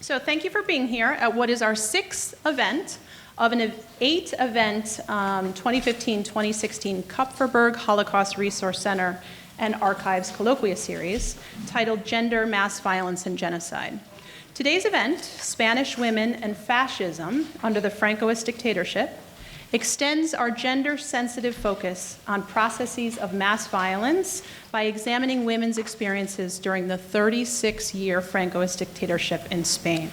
So thank you for being here at what is our 6th event of an 8-event 2015-2016 Kupferberg Holocaust Resource Center and Archives Colloquia Series titled Gender, Mass Violence, and Genocide. Today's event, Spanish Women and Fascism under the Francoist Dictatorship, extends our gender-sensitive focus on processes of mass violence by examining women's experiences during the 36-year Francoist dictatorship in Spain.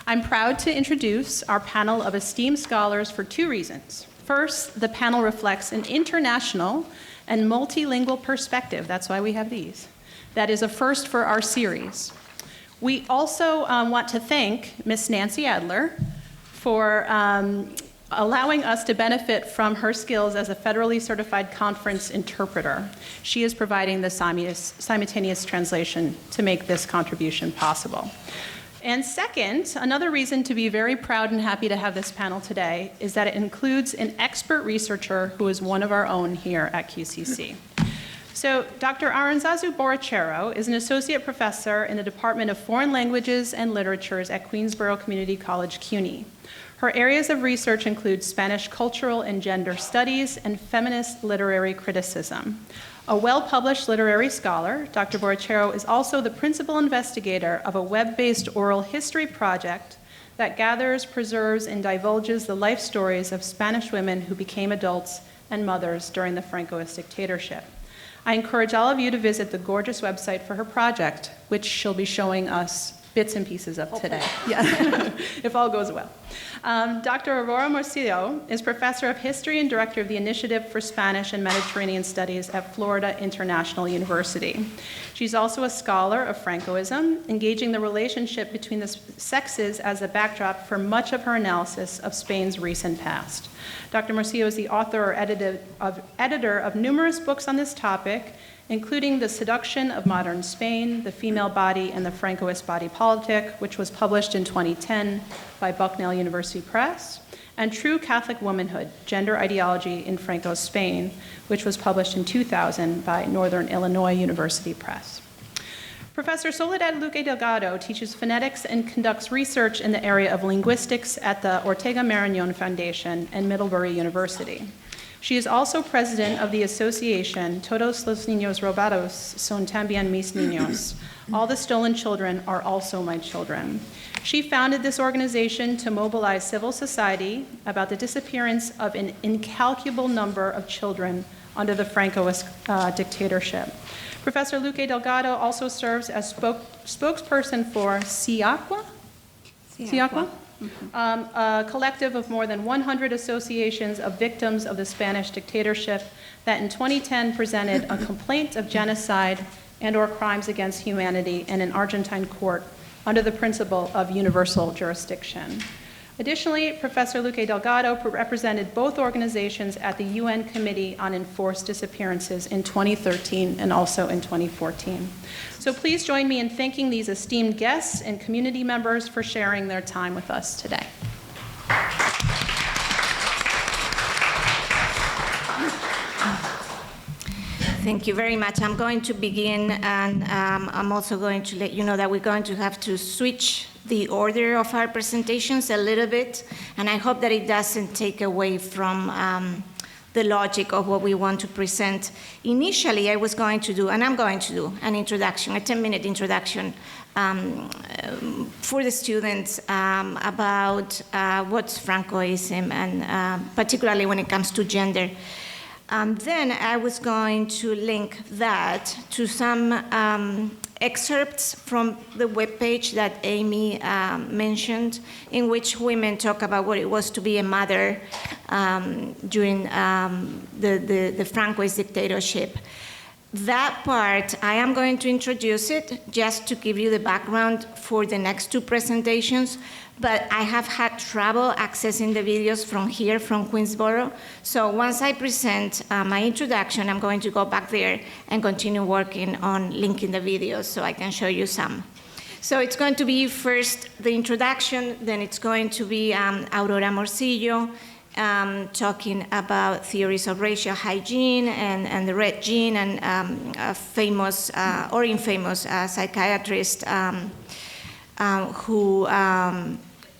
I'm proud to introduce our panel of esteemed scholars for 2 reasons. First, the panel reflects an international and multilingual perspective, that's why we have these. That is a first for our series. We also want to thank Ms. Nancy Adler for allowing us to benefit from her skills as a federally certified conference interpreter. She is providing the simultaneous translation to make this contribution possible. And second, another reason to be very proud and happy to have this panel today is that it includes an expert researcher who is one of our own here at QCC. So Dr. Aránzazu Borrachero is an associate professor in the Department of Foreign Languages and Literatures at Queensborough Community College, CUNY. Her areas of research include Spanish cultural and gender studies and feminist literary criticism. A well-published literary scholar, Dr. Borrachero is also the principal investigator of a web-based oral history project that gathers, preserves, and divulges the life stories of Spanish women who became adults and mothers during the Francoist dictatorship. I encourage all of you to visit the gorgeous website for her project, which she'll be showing us bits and pieces of today, yeah, if all goes well. Dr. Aurora Morcillo is professor of history and director of the Initiative for Spanish and Mediterranean Studies at Florida International University. She's also a scholar of Francoism, engaging the relationship between the sexes as a backdrop for much of her analysis of Spain's recent past. Dr. Morcillo is the author or editor of numerous books on this topic, including The Seduction of Modern Spain, The Female Body and the Francoist Body Politic, which was published in 2010 by Bucknell University Press, and True Catholic Womanhood, Gender Ideology in Franco Spain, which was published in 2000 by Northern Illinois University Press. Professor Soledad Luque Delgado teaches phonetics and conducts research in the area of linguistics at the Ortega-Marañón Foundation and Middlebury University. She is also president of the association Todos los niños robados son también mis niños. All the stolen children are also my children. She founded this organization to mobilize civil society about the disappearance of an incalculable number of children under the Francoist dictatorship. Professor Luque Delgado also serves as spokesperson for CIACUA? A collective of more than 100 associations of victims of the Spanish dictatorship that in 2010 presented a complaint of genocide and/or crimes against humanity in an Argentine court under the principle of universal jurisdiction. Additionally, Professor Luque Delgado represented both organizations at the UN Committee on Enforced Disappearances in 2013 and also in 2014. So please join me in thanking these esteemed guests and community members for sharing their time with us today. Thank you very much. I'm going to begin, and I'm also going to let you know that we're going to have to switch the order of our presentations a little bit, and I hope that it doesn't take away from the logic of what we want to present. Initially, I was going to do, and I'm going to do, an introduction, a 10-minute introduction for the students about what's Francoism, and particularly when it comes to gender. Then I was going to link that to some excerpts from the webpage that Amy mentioned, in which women talk about what it was to be a mother during the Francoist dictatorship. That part, I am going to introduce it just to give you the background for the next 2 presentations, but I have had trouble accessing the videos from here, from Queensborough. So once I present my introduction, I'm going to go back there and continue working on linking the videos so I can show you some. So it's going to be first the introduction, then it's going to be Aurora Morcillo, talking about theories of racial hygiene and the red gene, and a famous or infamous psychiatrist who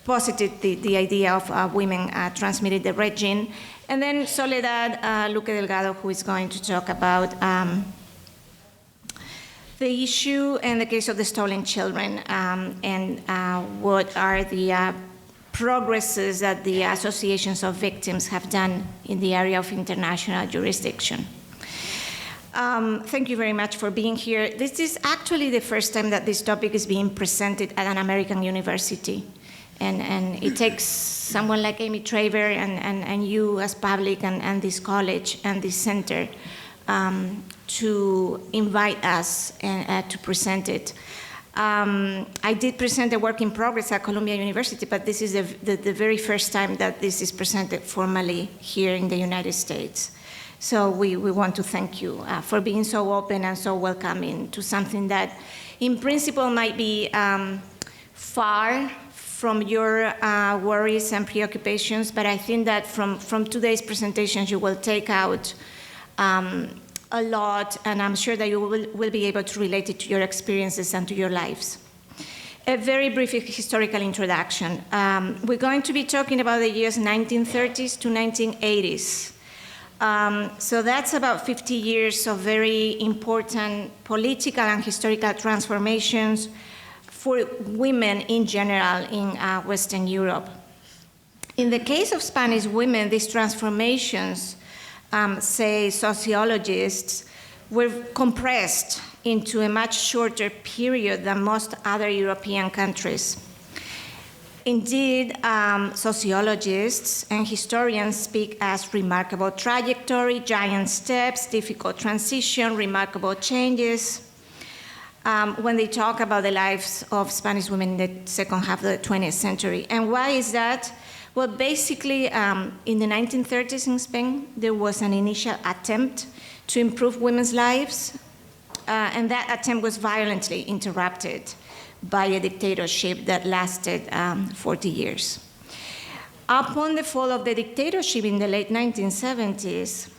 posited the idea of women transmitting the red gene. And then Soledad, Luque Delgado, who is going to talk about the issue in the case of the stolen children and what are the progresses that the associations of victims have done in the area of international jurisdiction. Thank you very much for being here. This is actually the first time that this topic is being presented at an American university. And it takes someone like Amy Traver and you as public and this college and this center to invite us and to present it. I did present a work in progress at Columbia University, but this is the very first time that this is presented formally here in the United States. So we want to thank you for being so open and so welcoming to something that in principle might be far from your worries and preoccupations, but I think that from today's presentations you will take out a lot, and I'm sure that you will be able to relate it to your experiences and to your lives. A very brief historical introduction. We're going to be talking about the years 1930s to 1980s. So that's about 50 years of very important political and historical transformations for women in general in Western Europe. In the case of Spanish women, these transformations, say sociologists, were compressed into a much shorter period than most other European countries. Indeed, sociologists and historians speak as remarkable trajectory, giant steps, difficult transition, remarkable changes, when they talk about the lives of Spanish women in the second half of the 20th century. And why is that? Well, basically, in the 1930s in Spain, there was an initial attempt to improve women's lives, and that attempt was violently interrupted by a dictatorship that lasted 40 years. Upon the fall of the dictatorship in the late 1970s,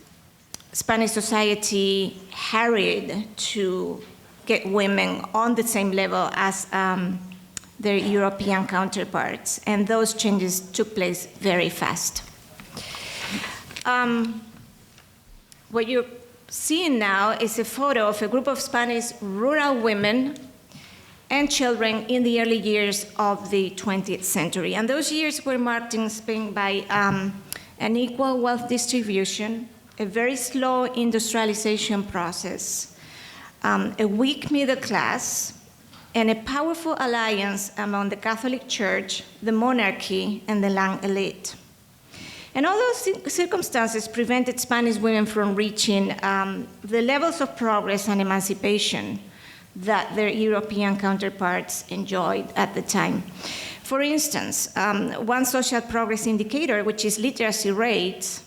Spanish society hurried to get women on the same level as their European counterparts, and those changes took place very fast. What you're seeing now is a photo of a group of Spanish rural women and children in the early years of the 20th century. And those years were marked in Spain by an equal wealth distribution, a very slow industrialization process, a weak middle class, and a powerful alliance among the Catholic Church, the monarchy, and the land elite. And all those circumstances prevented Spanish women from reaching the levels of progress and emancipation that their European counterparts enjoyed at the time. For instance, one social progress indicator, which is literacy rates,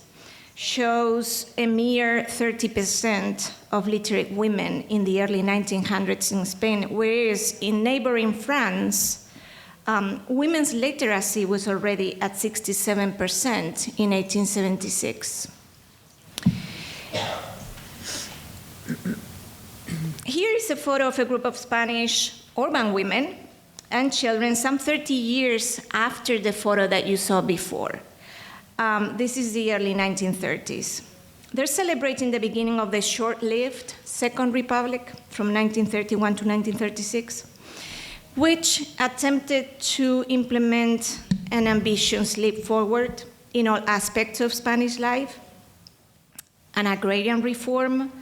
shows a mere 30% of literate women in the early 1900s in Spain, whereas in neighboring France, women's literacy was already at 67% in 1876. Here is a photo of a group of Spanish urban women and children some 30 years after the photo that you saw before. This is the early 1930s. They're celebrating the beginning of the short-lived Second Republic from 1931 to 1936, which attempted to implement an ambitious leap forward in all aspects of Spanish life: an agrarian reform,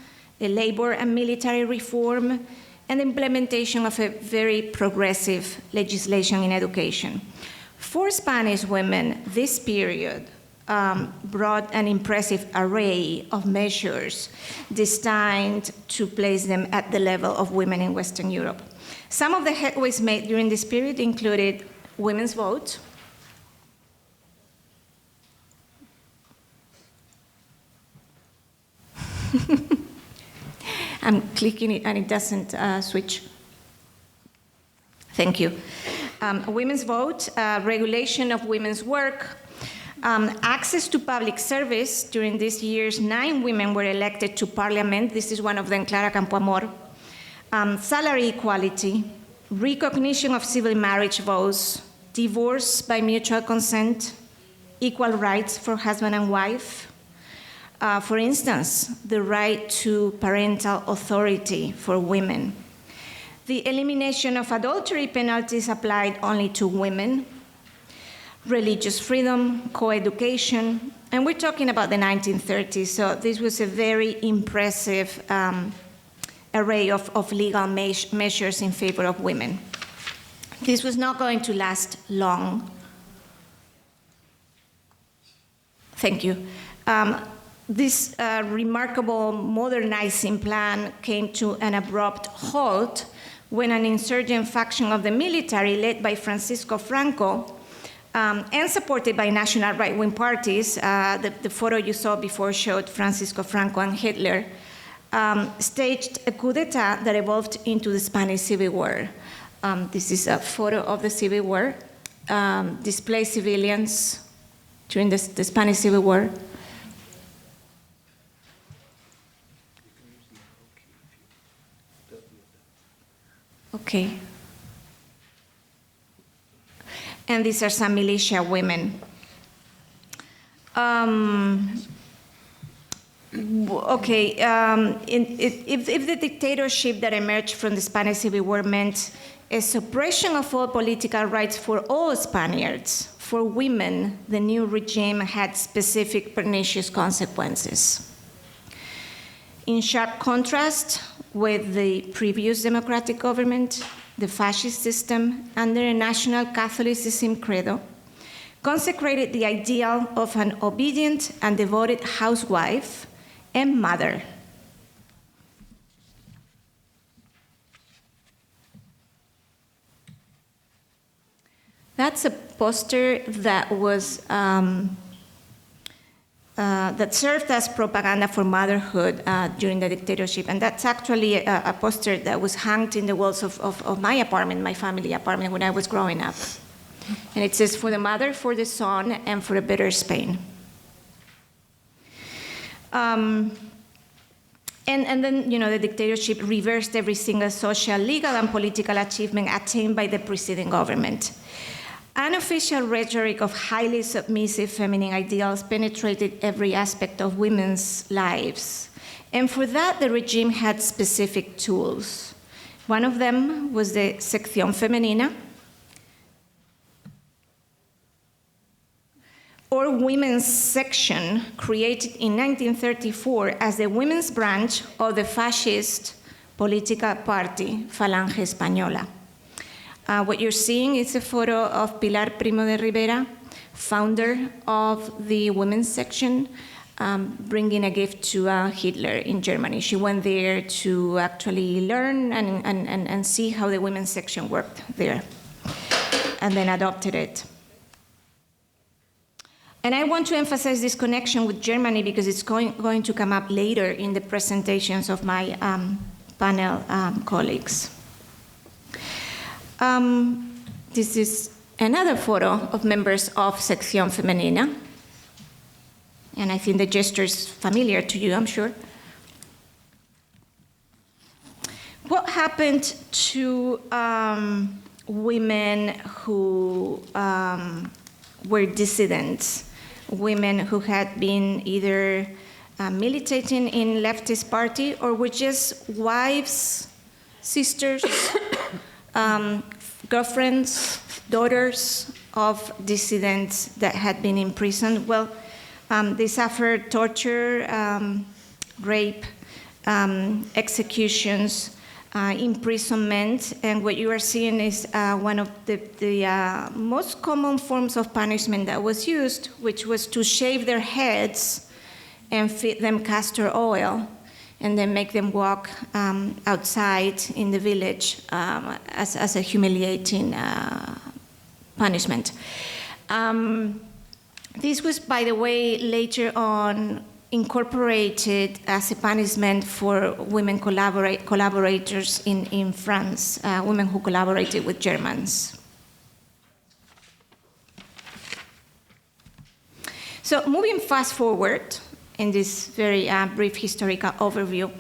a labor and military reform, and the implementation of a very progressive legislation in education. For Spanish women, this period brought an impressive array of measures designed to place them at the level of women in Western Europe. Some of the headways made during this period included women's vote, I'm clicking it and it doesn't switch. Thank you. Women's vote, regulation of women's work, access to public service. During these years, 9 women were elected to parliament. This is one of them, Clara Campoamor. Salary equality, recognition of civil marriage vows, divorce by mutual consent, equal rights for husband and wife. For instance, the right to parental authority for women. The elimination of adultery penalties applied only to women. Religious freedom, co-education, and we're talking about the 1930s, so this was a very impressive array of legal measures in favor of women. This was not going to last long. Thank you. This remarkable modernizing plan came to an abrupt halt when an insurgent faction of the military led by Francisco Franco and supported by national right-wing parties, the photo you saw before showed Francisco Franco and Hitler, staged a coup d'etat that evolved into the Spanish Civil War. This is a photo of the Civil War, displaced civilians during the Spanish Civil War. Okay. And these are some militia women. If the dictatorship that emerged from the Spanish Civil War meant a suppression of all political rights for all Spaniards, for women, the new regime had specific pernicious consequences. In sharp contrast with the previous democratic government, the fascist system, under a national Catholicism credo, consecrated the ideal of an obedient and devoted housewife and mother. That's a poster that was that served as propaganda for motherhood during the dictatorship, and that's actually a poster that was hung in the walls of my apartment, my family apartment, when I was growing up. And it says, "For the mother, for the son, and for a better Spain." And then, the dictatorship reversed every single social, legal, and political achievement attained by the preceding government. Unofficial rhetoric of highly submissive feminine ideals penetrated every aspect of women's lives. And for that, the regime had specific tools. One of them was the sección femenina, or women's section, created in 1934 as the women's branch of the fascist political party Falange Española. What you're seeing is a photo of Pilar Primo de Rivera, founder of the women's section, bringing a gift to Hitler in Germany. She went there to actually learn and see how the women's section worked there, and then adopted it. And I want to emphasize this connection with Germany because it's going to come up later in the presentations of my panel colleagues. This is another photo of members of Sección Femenina. And I think the gesture is familiar to you, I'm sure. What happened to women who were dissidents, women who had been either militating in leftist party or were just wives, sisters, girlfriends, daughters of dissidents that had been imprisoned? Well, they suffered torture, rape, executions, imprisonment, and what you are seeing is one of the most common forms of punishment that was used, which was to shave their heads and feed them castor oil, and then make them walk outside in the village as a humiliating punishment. This was, by the way, later on incorporated as a punishment for women collaborators in France, women who collaborated with Germans. So moving fast forward in this very brief historical overview,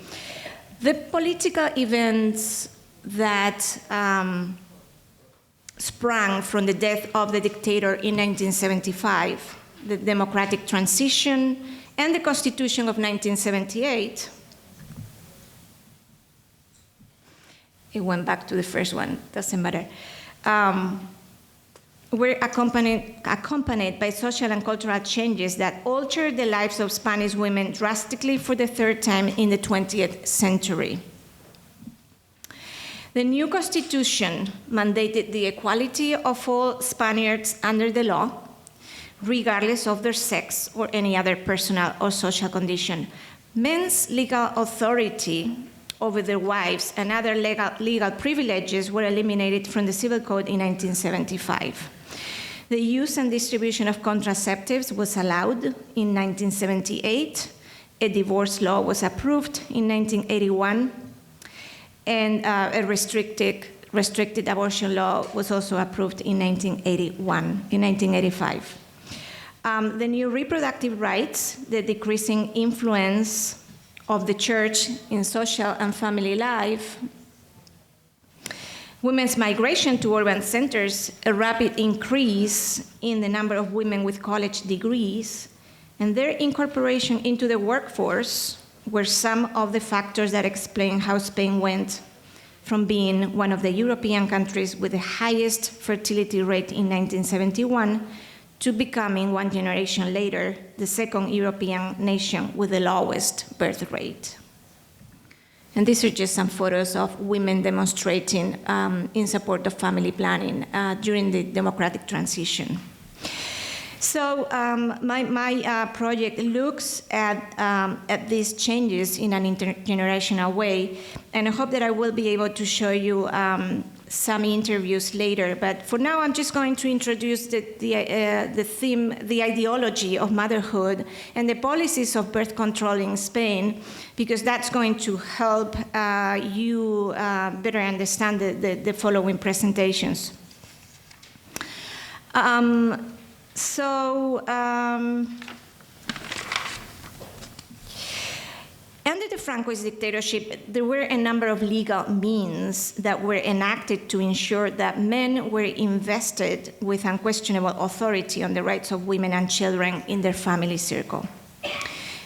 the political events that sprang from the death of the dictator in 1975, the democratic transition, and the Constitution of 1978. It went back to the first one, doesn't matter. Were accompanied by social and cultural changes that altered the lives of Spanish women drastically for the third time in the 20th century. The new constitution mandated the equality of all Spaniards under the law, regardless of their sex or any other personal or social condition. Men's legal authority over their wives and other legal privileges were eliminated from the Civil Code in 1975. The use and distribution of contraceptives was allowed in 1978. A divorce law was approved in 1981. And a restricted abortion law was also approved in 1985. The new reproductive rights, the decreasing influence of the church in social and family life, women's migration to urban centers, a rapid increase in the number of women with college degrees, and their incorporation into the workforce were some of the factors that explain how Spain went from being one of the European countries with the highest fertility rate in 1971 to becoming, one generation later, the second European nation with the lowest birth rate. And these are just some photos of women demonstrating in support of family planning during the democratic transition. So my project looks at these changes in an intergenerational way, and I hope that I will be able to show you some interviews later. But for now, I'm just going to introduce the theme, the ideology of motherhood, and the policies of birth control in Spain, because that's going to help you better understand the following presentations. Under the Francoist dictatorship, there were a number of legal means that were enacted to ensure that men were invested with unquestionable authority on the rights of women and children in their family circle.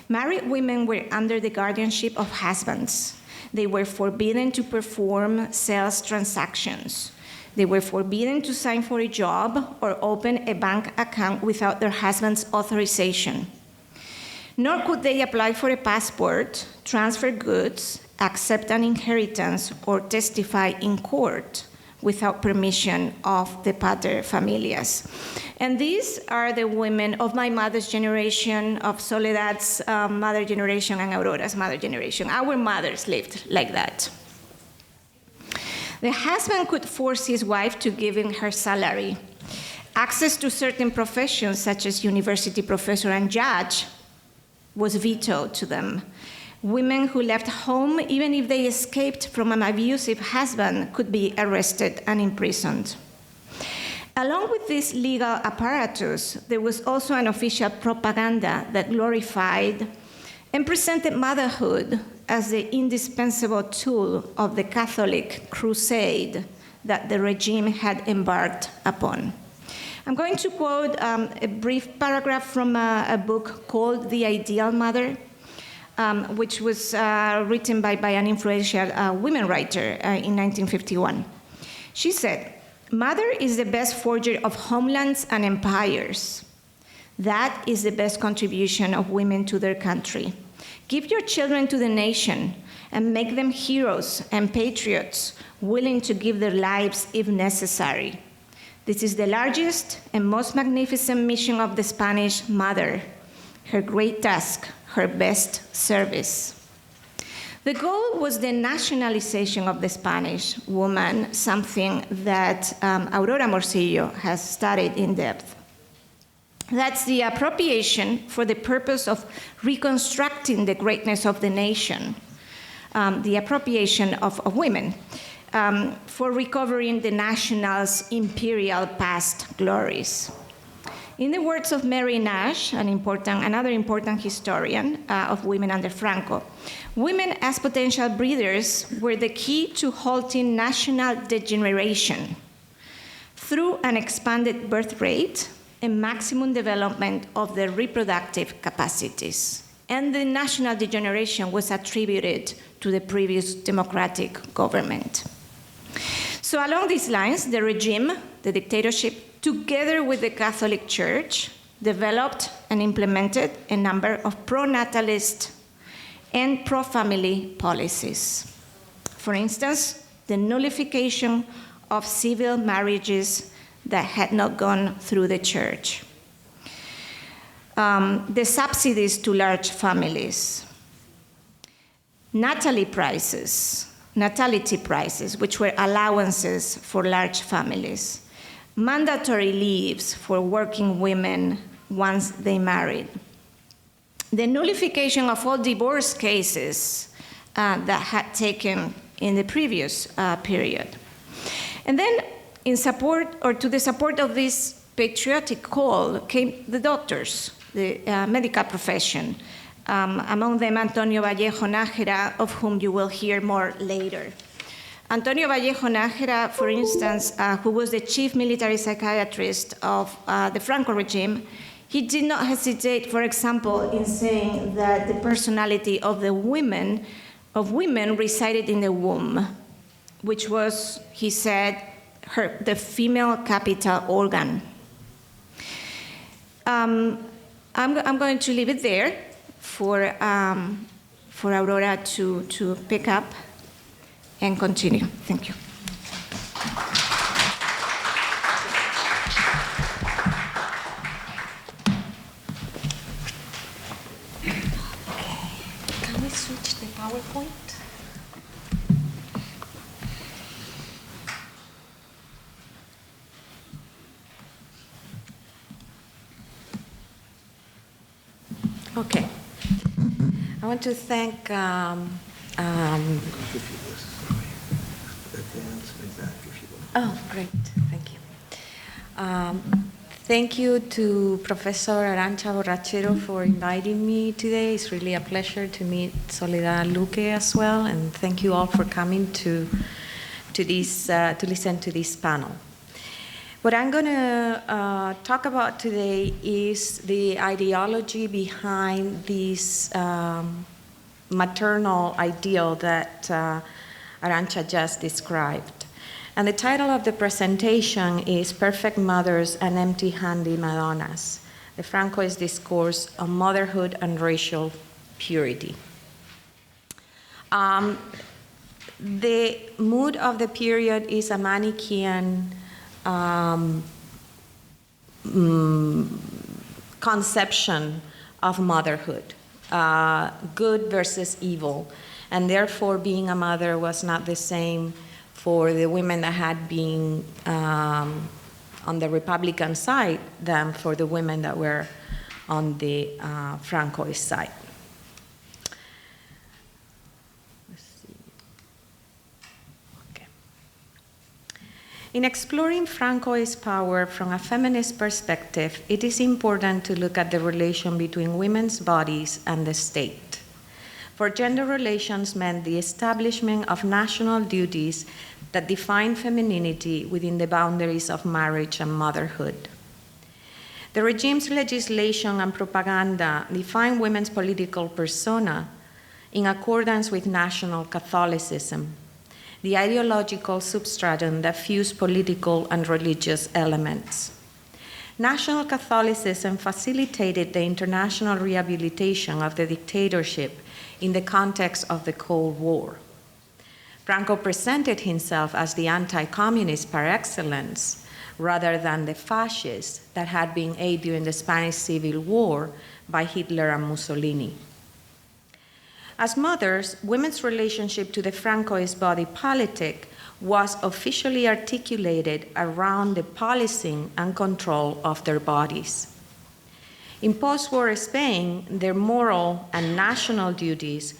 Married women were under the guardianship of husbands. They were forbidden to perform sales transactions. They were forbidden to sign for a job or open a bank account without their husband's authorization. Nor could they apply for a passport, transfer goods, accept an inheritance, or testify in court without permission of the pater familias. And these are the women of my mother's generation, of Soledad's mother generation, and Aurora's mother generation. Our mothers lived like that. The husband could force his wife to give him her salary. Access to certain professions, such as university professor and judge, was vetoed to them. Women who left home, even if they escaped from an abusive husband, could be arrested and imprisoned. Along with this legal apparatus, there was also an official propaganda that glorified and presented motherhood as the indispensable tool of the Catholic crusade that the regime had embarked upon. I'm going to quote a brief paragraph from a book called The Ideal Mother, which was written by an influential women writer in 1951. She said, "Mother is the best forger of homelands and empires. That is the best contribution of women to their country. Give your children to the nation and make them heroes and patriots, willing to give their lives if necessary. This is the largest and most magnificent mission of the Spanish mother, her great task, her best service." The goal was the nationalization of the Spanish woman, something that Aurora Morcillo has studied in depth. That's the appropriation for the purpose of reconstructing the greatness of the nation, the appropriation of women, for recovering the national's imperial past glories. In the words of Mary Nash, another important historian of women under Franco, women as potential breeders were the key to halting national degeneration through an expanded birth rate and maximum development of their reproductive capacities. And the national degeneration was attributed to the previous democratic government. So along these lines, the regime, the dictatorship, together with the Catholic Church, developed and implemented a number of pro-natalist and pro-family policies. For instance, the nullification of civil marriages that had not gone through the church. The subsidies to large families. Natality prices, which were allowances for large families. Mandatory leaves for working women once they married. The nullification of all divorce cases that had taken in the previous period. And then in support, or to the support of this patriotic call, came the doctors, the medical profession, among them Antonio Vallejo Nájera, of whom you will hear more later. Antonio Vallejo Nájera, for instance, who was the chief military psychiatrist of the Franco regime, he did not hesitate, for example, in saying that the personality of women resided in the womb, which was, he said, the female capital organ. I'm going to leave it there for Aurora to pick up and continue. Thank you. Can we switch the PowerPoint? Okay. I want to thank oh, great. Thank you. Thank you to Professor Aránzazu Borrachero for inviting me today. It's really a pleasure to meet Soledad and Luque as well, and thank you all for coming to listen to this panel. What I'm going to talk about today is the ideology behind this maternal ideal that Arantxa just described. And the title of the presentation is Perfect Mothers and Empty-Handed Madonnas, the Francoist Discourse on Motherhood and Racial Purity. The mood of the period is a Manichaean conception of motherhood, good versus evil, and therefore being a mother was not the same for the women that had been on the Republican side than for the women that were on the Francoist side. In exploring Francoist power from a feminist perspective, it is important to look at the relation between women's bodies and the state. For gender relations meant the establishment of national duties that define femininity within the boundaries of marriage and motherhood. The regime's legislation and propaganda defined women's political persona in accordance with national Catholicism, the ideological substratum that fused political and religious elements. National Catholicism facilitated the international rehabilitation of the dictatorship in the context of the Cold War. Franco presented himself as the anti-communist par excellence, rather than the fascist that had been aided during the Spanish Civil War by Hitler and Mussolini. As mothers, women's relationship to the Francoist body politic was officially articulated around the policing and control of their bodies. In post-war Spain, their moral and national duties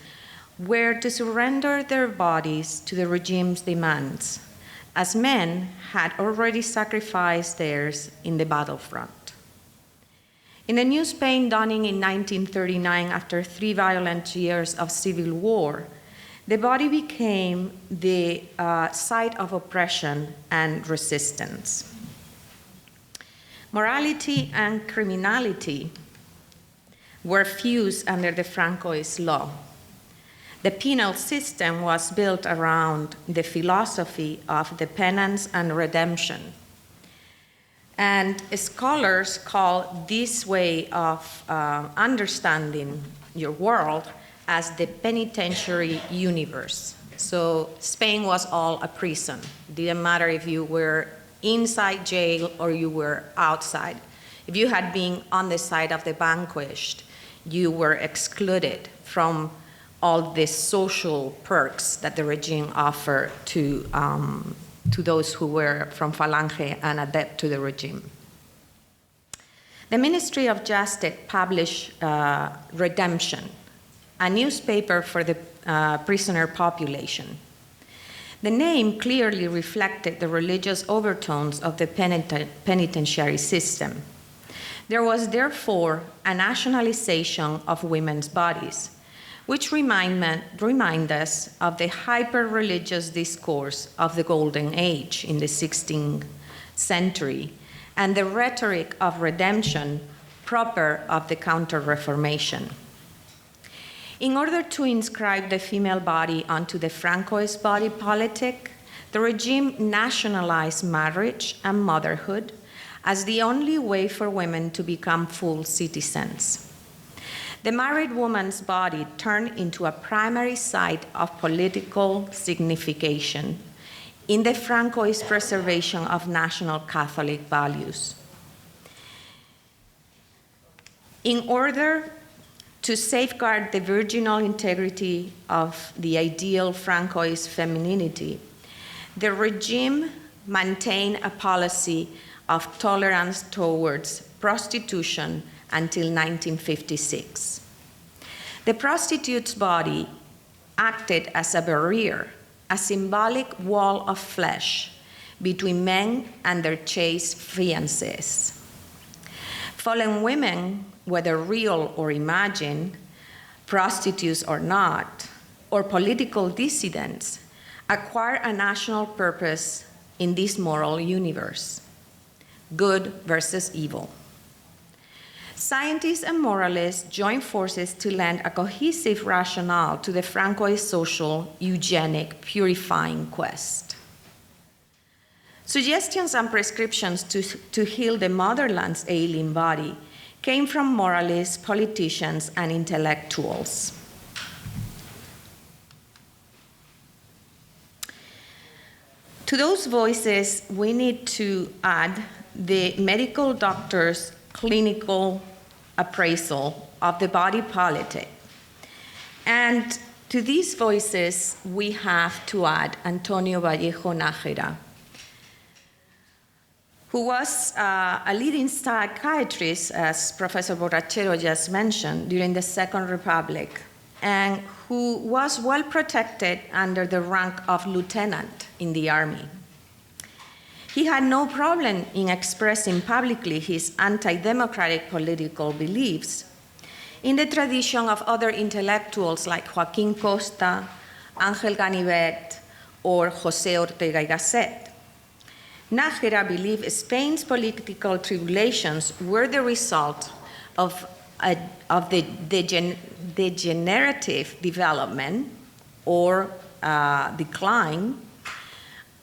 were to surrender their bodies to the regime's demands, as men had already sacrificed theirs in the battlefront. In the new Spain dawning in 1939, after 3 violent years of civil war, the body became the site of oppression and resistance. Morality and criminality were fused under the Francoist law. The penal system was built around the philosophy of the penance and redemption. And scholars call this way of understanding your world as the penitentiary universe. So Spain was all a prison. It didn't matter if you were inside jail or you were outside. If you had been on the side of the vanquished, you were excluded from all the social perks that the regime offered to those who were from Falange and adept to the regime. The Ministry of Justice published Redemption, a newspaper for the prisoner population. The name clearly reflected the religious overtones of the penitentiary system. There was therefore a nationalization of women's bodies, which remind us of the hyper-religious discourse of the Golden Age in the 16th century and the rhetoric of redemption proper of the Counter-Reformation. In order to inscribe the female body onto the Francoist body politic, the regime nationalized marriage and motherhood as the only way for women to become full citizens. The married woman's body turned into a primary site of political signification in the Francoist preservation of national Catholic values. In order to safeguard the virginal integrity of the ideal Francoist femininity, the regime maintained a policy of tolerance towards prostitution until 1956. The prostitute's body acted as a barrier, a symbolic wall of flesh between men and their chaste fiancés. Fallen women, whether real or imagined, prostitutes or not, or political dissidents, acquire a national purpose in this moral universe: good versus evil. Scientists and moralists joined forces to lend a cohesive rationale to the Francoist social, eugenic, purifying quest. Suggestions and prescriptions to heal the motherland's ailing body came from moralists, politicians, and intellectuals. To those voices, we need to add the medical doctor's clinical appraisal of the body politic. And to these voices, we have to add Antonio Vallejo Nájera, who was a leading psychiatrist, as Professor Borrachero just mentioned, during the Second Republic, and who was well protected under the rank of lieutenant in the army. He had no problem in expressing publicly his anti-democratic political beliefs in the tradition of other intellectuals like Joaquín Costa, Ángel Ganivet, or José Ortega-Gasset. Nájera believed Spain's political tribulations were the result of the degenerative development or decline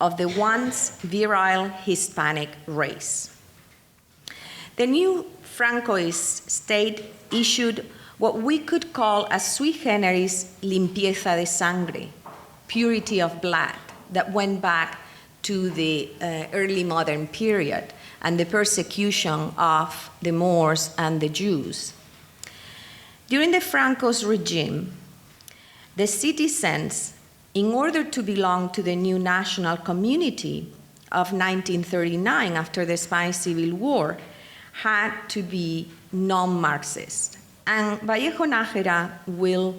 of the once virile Hispanic race. The new Francoist state issued what we could call a sui generis limpieza de sangre, purity of blood, that went back to the early modern period and the persecution of the Moors and the Jews. During the Franco's regime, the citizens, in order to belong to the new national community of 1939 after the Spanish Civil War, had to be non-Marxist. And Vallejo Nájera will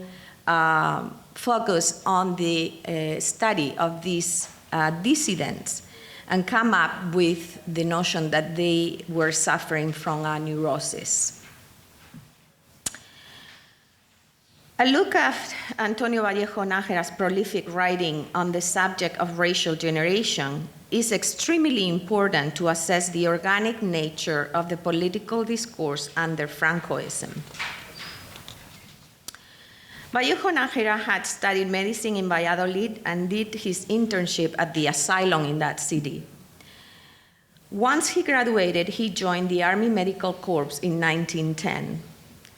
focus on the study of these dissidents and come up with the notion that they were suffering from a neurosis. A look at Antonio Vallejo Nájera's prolific writing on the subject of racial generation is extremely important to assess the organic nature of the political discourse under Francoism. Vallejo Nájera had studied medicine in Valladolid and did his internship at the asylum in that city. Once he graduated, he joined the Army Medical Corps in 1910.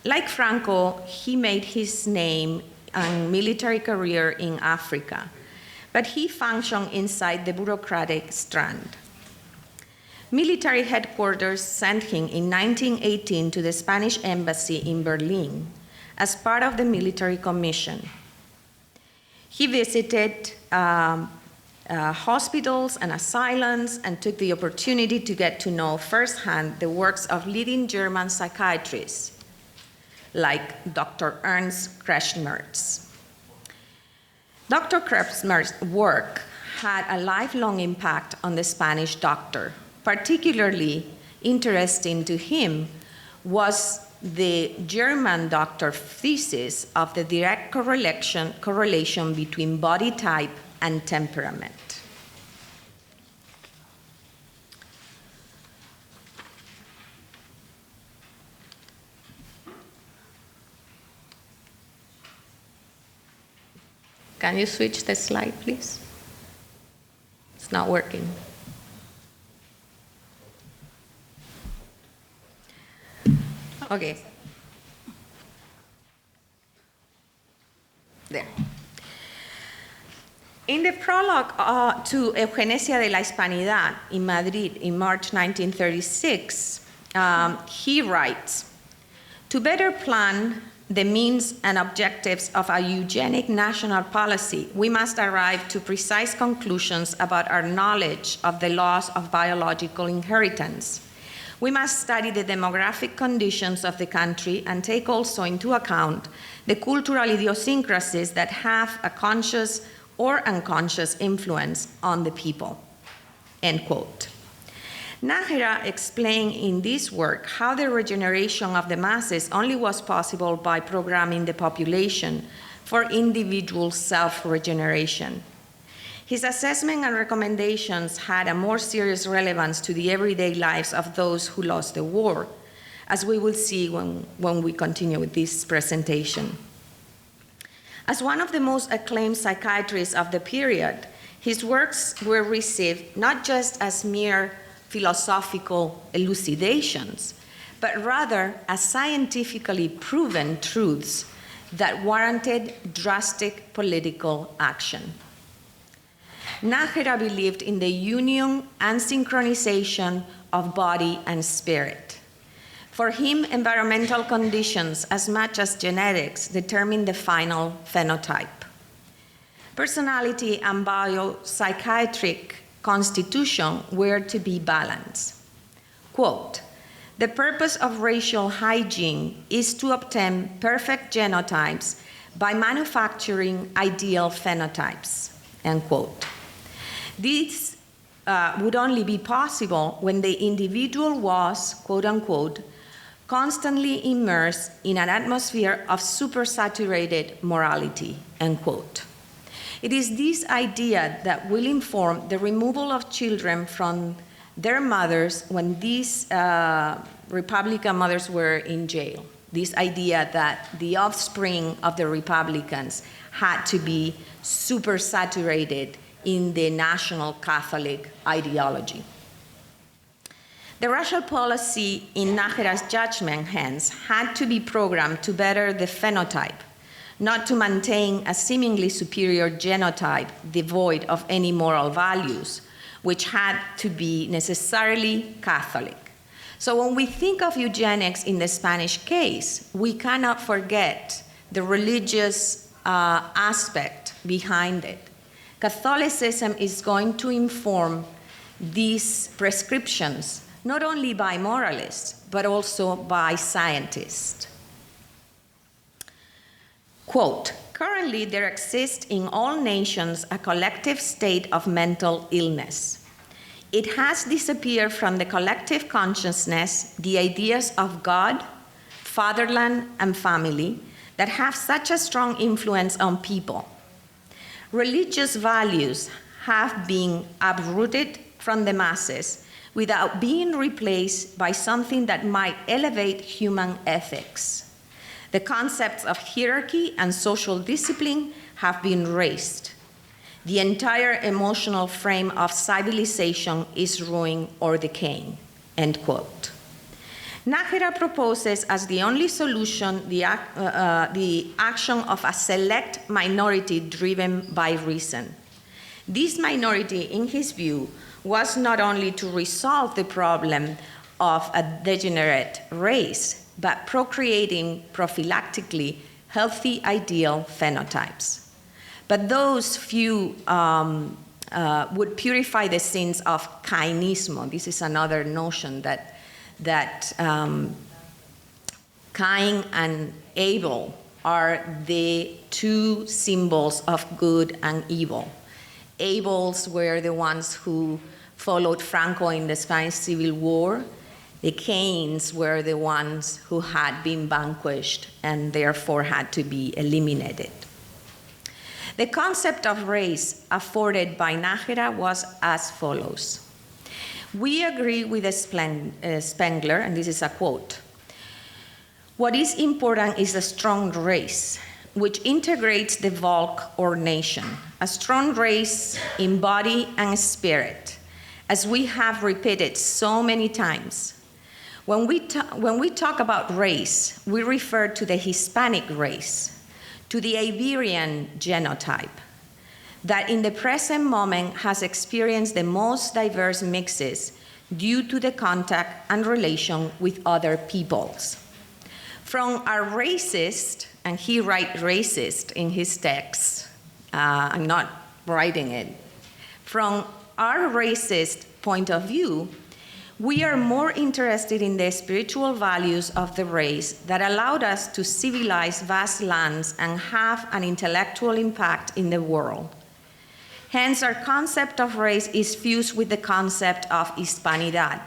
Like Franco, he made his name and military career in Africa, but he functioned inside the bureaucratic strand. Military headquarters sent him in 1918 to the Spanish embassy in Berlin as part of the military commission. He visited hospitals and asylums and took the opportunity to get to know firsthand the works of leading German psychiatrists like Dr. Ernst Kretschmer's. Dr. Kretschmer's work had a lifelong impact on the Spanish doctor. Particularly interesting to him was the German doctor thesis of the direct correlation between body type and temperament. Can you switch the slide, please? It's not working. Okay. There. In the prologue to Eugenesia de la Hispanidad in Madrid in March 1936, he writes, "To better plan the means and objectives of a eugenic national policy, we must arrive to precise conclusions about our knowledge of the laws of biological inheritance. We must study the demographic conditions of the country and take also into account the cultural idiosyncrasies that have a conscious or unconscious influence on the people." End quote. Nájera explained in this work how the regeneration of the masses only was possible by programming the population for individual self-regeneration. His assessment and recommendations had a more serious relevance to the everyday lives of those who lost the war, as we will see when we continue with this presentation. As one of the most acclaimed psychiatrists of the period, his works were received not just as mere philosophical elucidations, but rather as scientifically proven truths that warranted drastic political action. Nájera believed in the union and synchronization of body and spirit. For him, environmental conditions, as much as genetics, determine the final phenotype. Personality and biopsychiatric constitution were to be balanced. Quote, "The purpose of racial hygiene is to obtain perfect genotypes by manufacturing ideal phenotypes." End quote. This would only be possible when the individual was, quote unquote, constantly immersed in an atmosphere of supersaturated morality, end quote. It is this idea that will inform the removal of children from their mothers when these Republican mothers were in jail. This idea that the offspring of the Republicans had to be supersaturated in the national Catholic ideology. The racial policy in Nájera's judgment, hence, had to be programmed to better the phenotype, not to maintain a seemingly superior genotype devoid of any moral values, which had to be necessarily Catholic. So when we think of eugenics in the Spanish case, we cannot forget the religious aspect behind it. Catholicism is going to inform these prescriptions, not only by moralists, but also by scientists. Quote, "Currently, there exists in all nations a collective state of mental illness. It has disappeared from the collective consciousness the ideas of God, fatherland, and family that have such a strong influence on people. Religious values have been uprooted from the masses without being replaced by something that might elevate human ethics. The concepts of hierarchy and social discipline have been raised. The entire emotional frame of civilization is ruined or decaying, end quote. Nájera proposes as the only solution the action of a select minority driven by reason. This minority, in his view, was not only to resolve the problem of a degenerate race, but procreating prophylactically healthy ideal phenotypes. But those few would purify the sins of Cainismo. This is another notion that Cain and Abel are the two symbols of good and evil. Abel's were the ones who followed Franco in the Spanish Civil War. The Cains were the ones who had been vanquished and therefore had to be eliminated. The concept of race afforded by Nájera was as follows. We agree with Spengler, and this is a quote, "What is important is a strong race, which integrates the Volk or nation, a strong race in body and spirit, as we have repeated so many times. When we talk about race, we refer to the Hispanic race, to the Iberian genotype, that in the present moment has experienced the most diverse mixes due to the contact and relation with other peoples. From our racist," and he writes racist in his text, I'm not writing it, "from our racist point of view, we are more interested in the spiritual values of the race that allowed us to civilize vast lands and have an intellectual impact in the world. Hence, our concept of race is fused with the concept of Hispanidad.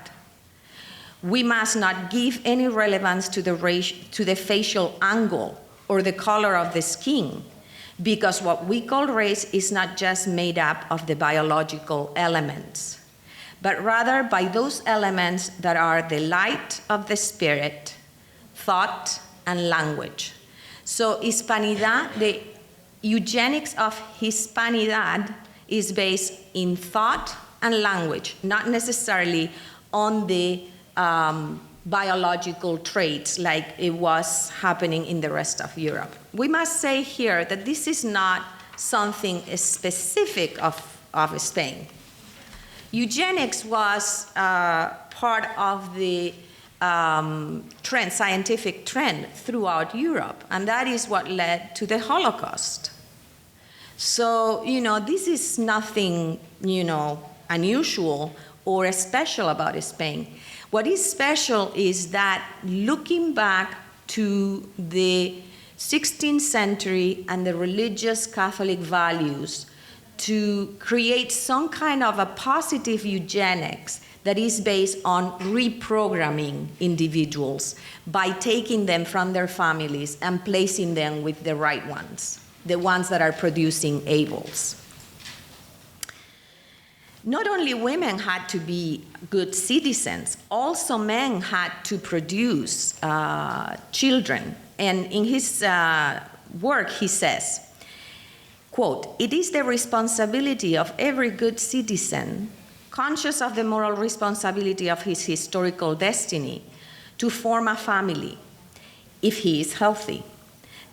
We must not give any relevance to the facial angle or the color of the skin, because what we call race is not just made up of the biological elements, but rather by those elements that are the light of the spirit, thought, and language." So Hispanidad, the eugenics of Hispanidad is based in thought and language, not necessarily on the biological traits like it was happening in the rest of Europe. We must say here that this is not something specific of Spain. Eugenics was part of the scientific trend throughout Europe, and that is what led to the Holocaust. So, this is nothing, unusual or special about Spain. What is special is that looking back to the 16th century and the religious Catholic values to create some kind of a positive eugenics that is based on reprogramming individuals by taking them from their families and placing them with the right ones, the ones that are producing Abels. Not only women had to be good citizens, also men had to produce children. And in his work, he says, quote, "It is the responsibility of every good citizen, conscious of the moral responsibility of his historical destiny, to form a family, if he is healthy.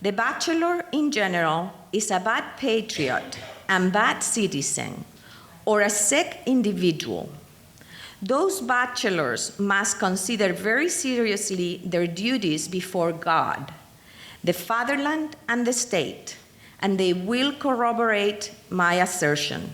The bachelor in general is a bad patriot and bad citizen, or a sick individual. Those bachelors must consider very seriously their duties before God, the fatherland, and the state, and they will corroborate my assertion.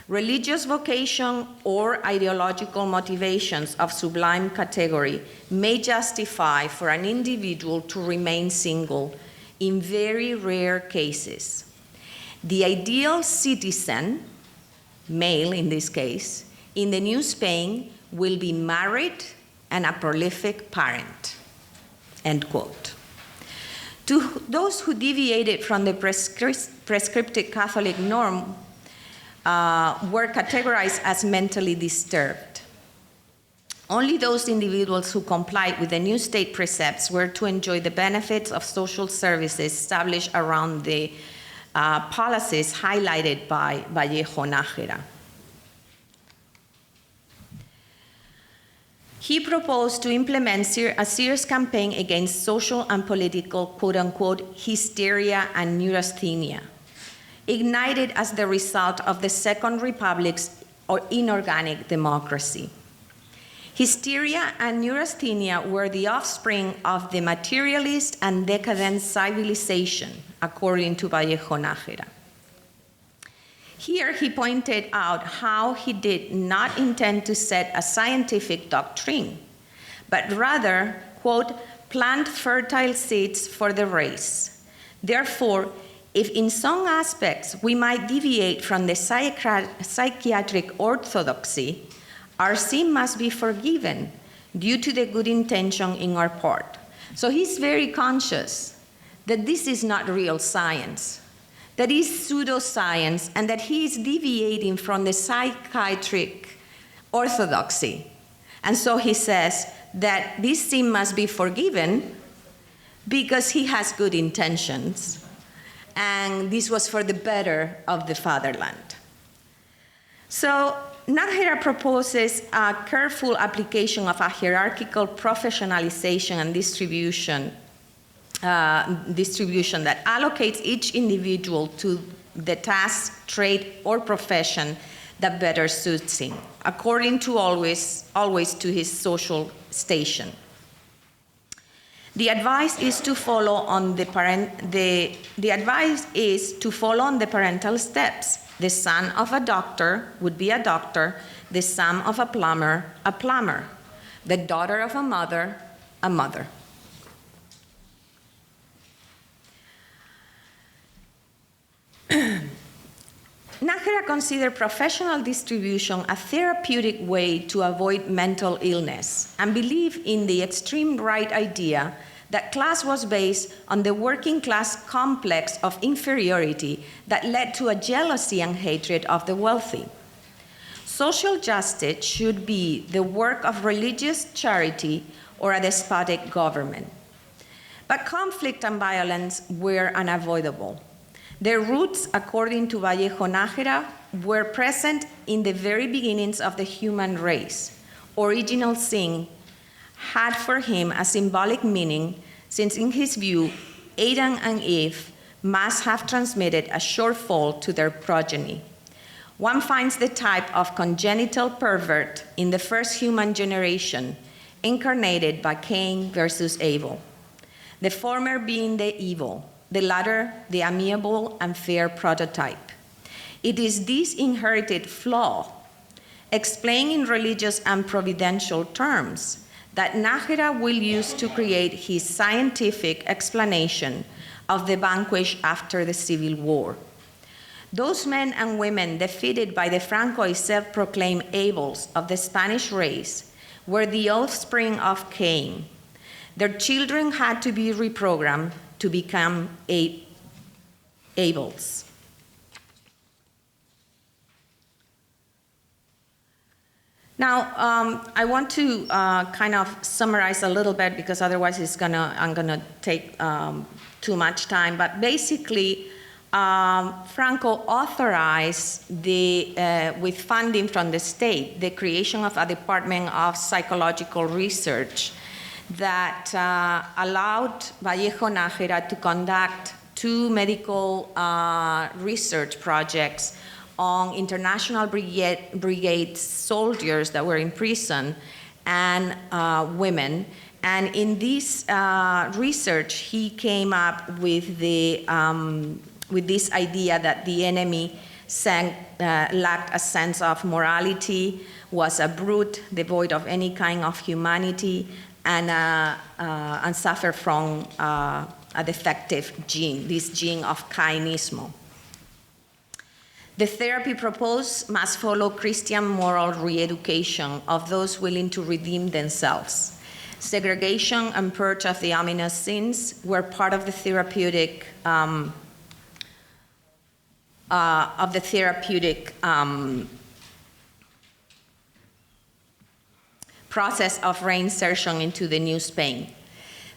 Religious vocation or ideological motivations of sublime category may justify for an individual to remain single in very rare cases. The ideal citizen, male in this case, in the New Spain will be married and a prolific parent," end quote. To those who deviated from the prescriptive Catholic norm were categorized as mentally disturbed. Only those individuals who complied with the new state precepts were to enjoy the benefits of social services established around the policies highlighted by Vallejo Nájera. He proposed to implement a serious campaign against social and political, quote-unquote, hysteria and neurasthenia, ignited as the result of the Second Republic's or inorganic democracy. Hysteria and neurasthenia were the offspring of the materialist and decadent civilization, according to Vallejo Nájera. Here he pointed out how he did not intend to set a scientific doctrine, but rather, quote, plant fertile seeds for the race. Therefore, if in some aspects we might deviate from the psychiatric orthodoxy, our sin must be forgiven due to the good intention in our part. So he's very conscious that this is not real science, that is pseudoscience, and that he is deviating from the psychiatric orthodoxy. And so he says that this sin must be forgiven because he has good intentions, and this was for the better of the fatherland. So Nájera proposes a careful application of a hierarchical professionalization and distribution that allocates each individual to the task, trade, or profession that better suits him, according to always to his social station. The advice is to follow on the parental steps. The son of a doctor would be a doctor, the son of a plumber, the daughter of a mother, a mother. Nájera considered professional distribution a therapeutic way to avoid mental illness and believed in the extreme right idea that class was based on the working class complex of inferiority that led to a jealousy and hatred of the wealthy. Social justice should be the work of religious charity or a despotic government. But conflict and violence were unavoidable. Their roots, according to Vallejo Nájera, were present in the very beginnings of the human race. Original sin had for him a symbolic meaning, since in his view, Adam and Eve must have transmitted a shortfall to their progeny. One finds the type of congenital pervert in the first human generation, incarnated by Cain versus Abel, the former being the evil, the latter the amiable and fair prototype. It is this inherited flaw, explained in religious and providential terms, that Nájera will use to create his scientific explanation of the vanquished after the Civil War. Those men and women defeated by the Francoist self-proclaimed Abels of the Spanish race were the offspring of Cain. Their children had to be reprogrammed to become Abels. Now, I want to kind of summarize a little bit because otherwise I'm gonna take too much time. But basically, Franco authorized with funding from the state, the creation of a Department of Psychological Research that allowed Vallejo Nájera to conduct 2 medical research projects on international brigade soldiers that were in prison and women. And in this research, he came up with this idea that the enemy lacked a sense of morality, was a brute devoid of any kind of humanity, and suffer from a defective gene, this gene of Cainismo. The therapy proposed must follow Christian moral re-education of those willing to redeem themselves. Segregation and purge of the ominous sins were part of the therapeutic process of reinsertion into the new Spain.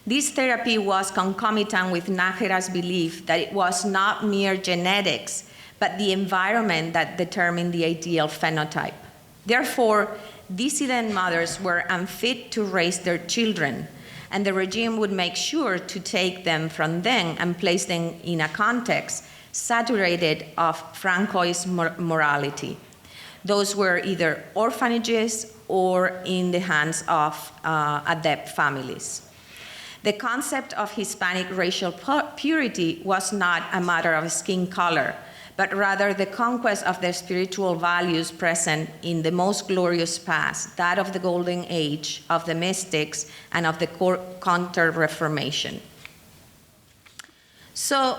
This therapy was concomitant with Nájera's belief that it was not mere genetics, but the environment that determined the ideal phenotype. Therefore, dissident mothers were unfit to raise their children, and the regime would make sure to take them from them and place them in a context saturated of Francoist morality. Those were either orphanages or in the hands of adept families. The concept of Hispanic racial purity was not a matter of skin color, but rather the conquest of the spiritual values present in the most glorious past, that of the golden age of the mystics and of the Counter-Reformation. So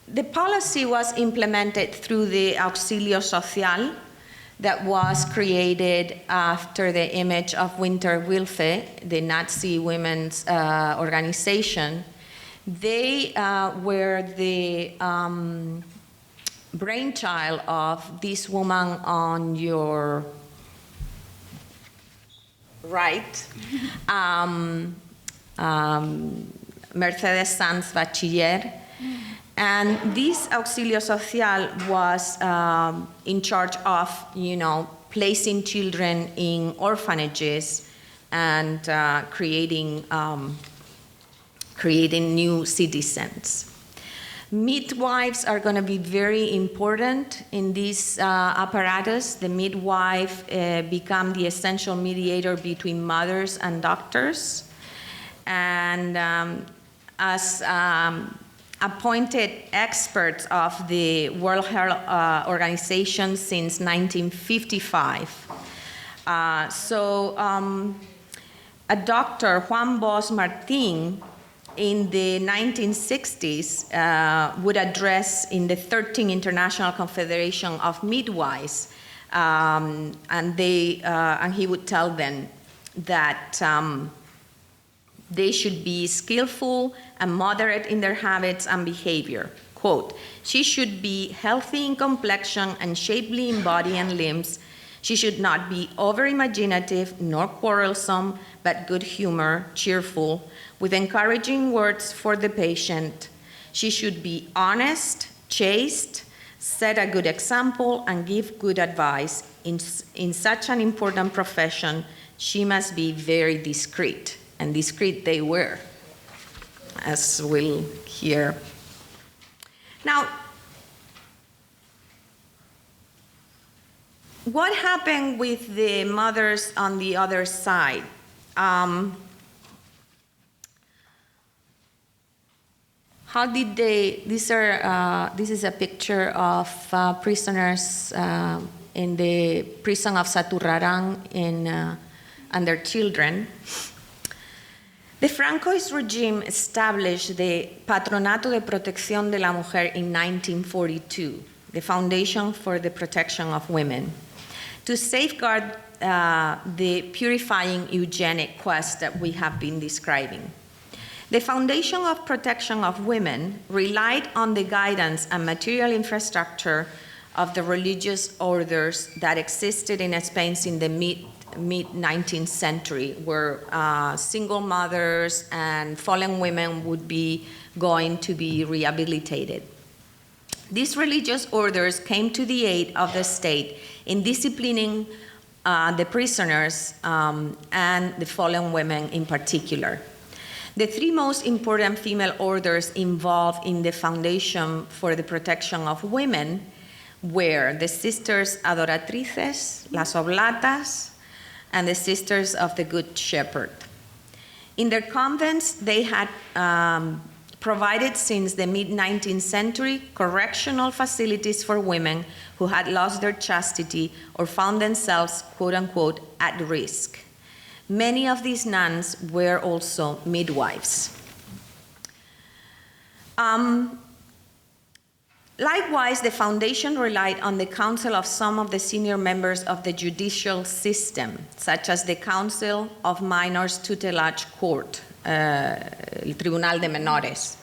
the policy was implemented through the Auxilio Social that was created after the image of Winterwilfe, the Nazi women's organization. They were the brainchild of this woman on your right, Mercedes Sanz Bachiller. And this Auxilio Social was in charge of, placing children in orphanages and creating new citizens. Midwives are going to be very important in this apparatus. The midwife became the essential mediator between mothers and doctors. And as appointed experts of the World Health Organization since 1955. A doctor, Juan Bosch Martin, in the 1960s would address in the 13th International Confederation of Midwives, and he would tell them that they should be skillful and moderate in their habits and behavior. Quote, she should be healthy in complexion and shapely in body and limbs. She should not be over-imaginative nor quarrelsome, but good-humored, cheerful, with encouraging words for the patient. She should be honest, chaste, set a good example, and give good advice. In such an important profession, she must be very discreet. And discreet they were, as we'll hear. Now, what happened with the mothers on the other side? How did they, this is a picture of prisoners in the prison of Saturrarán and their children. The Francoist regime established the Patronato de Protección de la Mujer in 1942, the Foundation for the Protection of Women, to safeguard the purifying eugenic quest that we have been describing. The Foundation of Protection of Women relied on the guidance and material infrastructure of the religious orders that existed in Spain in the mid-19th century, where single mothers and fallen women would be going to be rehabilitated. These religious orders came to the aid of the state in disciplining the prisoners and the fallen women in particular. The three most important female orders involved in the Foundation for the Protection of Women were the Sisters Adoratrices, las Oblatas, and the Sisters of the Good Shepherd. In their convents, they had provided since the mid-19th century correctional facilities for women who had lost their chastity or found themselves, quote unquote, at risk. Many of these nuns were also midwives. Likewise, the foundation relied on the counsel of some of the senior members of the judicial system, such as the Council of Minors Tutelage Court, el Tribunal de Menores.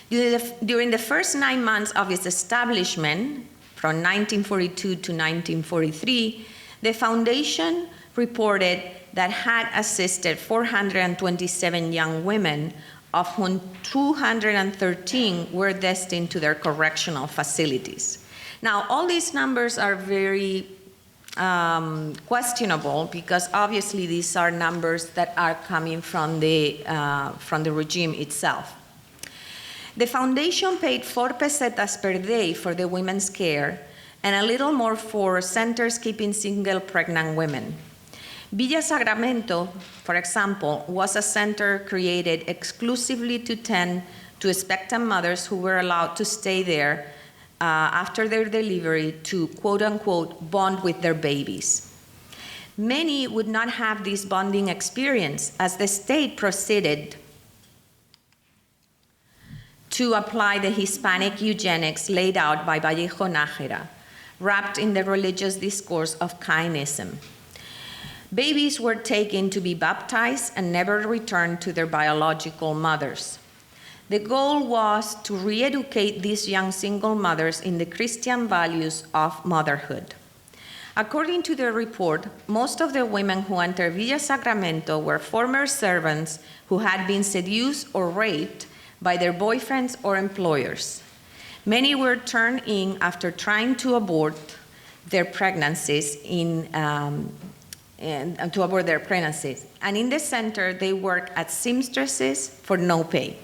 During the first 9 months of its establishment, from 1942 to 1943, the foundation reported that had assisted 427 young women, of whom 213 were destined to their correctional facilities. Now, all these numbers are very questionable because obviously these are numbers that are coming from the regime itself. The foundation paid 4 pesetas per day for the women's care and a little more for centers keeping single pregnant women. Villa Sacramento, for example, was a center created exclusively to tend to expectant mothers who were allowed to stay there after their delivery to quote-unquote bond with their babies. Many would not have this bonding experience as the state proceeded to apply the Hispanic eugenics laid out by Vallejo Nájera, wrapped in the religious discourse of Kainism. Babies were taken to be baptized and never returned to their biological mothers. The goal was to re-educate these young single mothers in the Christian values of motherhood. According to the report, most of the women who entered Villa Sacramento were former servants who had been seduced or raped by their boyfriends or employers. Many were turned in after trying to abort their pregnancies and in the center, they work as seamstresses for no pay.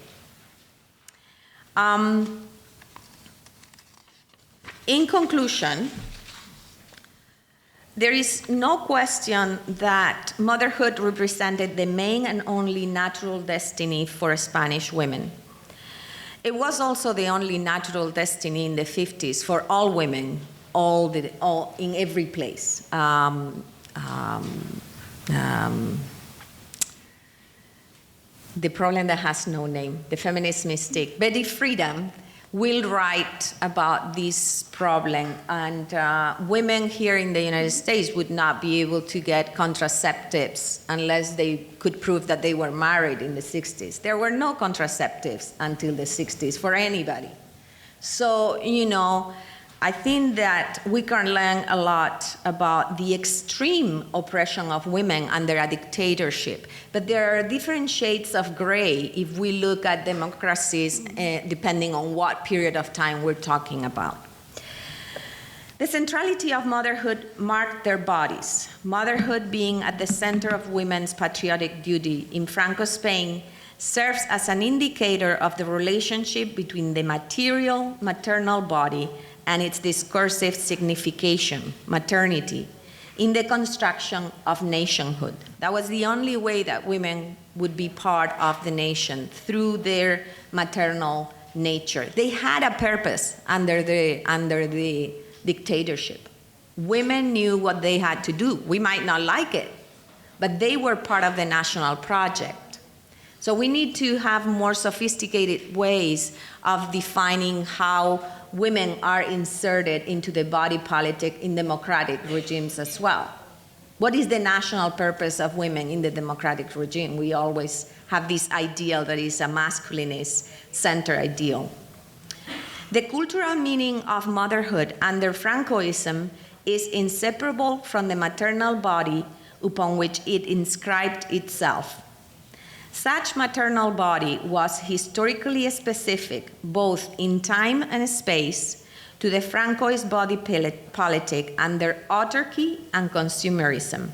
In conclusion, there is no question that motherhood represented the main and only natural destiny for Spanish women. It was also the only natural destiny in the 50s for all women, all in every place. The problem that has no name, the feminist mistake. Betty Friedan will write about this problem, and women here in the United States would not be able to get contraceptives unless they could prove that they were married in the 60s. There were no contraceptives until the 60s for anybody. So, I think that we can learn a lot about the extreme oppression of women under a dictatorship. But there are different shades of gray if we look at democracies, depending on what period of time we're talking about. The centrality of motherhood marked their bodies. Motherhood being at the center of women's patriotic duty in Franco Spain serves as an indicator of the relationship between the material maternal body and its discursive signification, maternity, in the construction of nationhood. That was the only way that women would be part of the nation, through their maternal nature. They had a purpose under the dictatorship. Women knew what they had to do. We might not like it, but they were part of the national project. So we need to have more sophisticated ways of defining how women are inserted into the body politic in democratic regimes as well. What is the national purpose of women in the democratic regime? We always have this ideal that is a masculinist center ideal. The cultural meaning of motherhood under Francoism is inseparable from the maternal body upon which it inscribed itself. Such maternal body was historically specific, both in time and space, to the Francoist body politic under autarky and consumerism.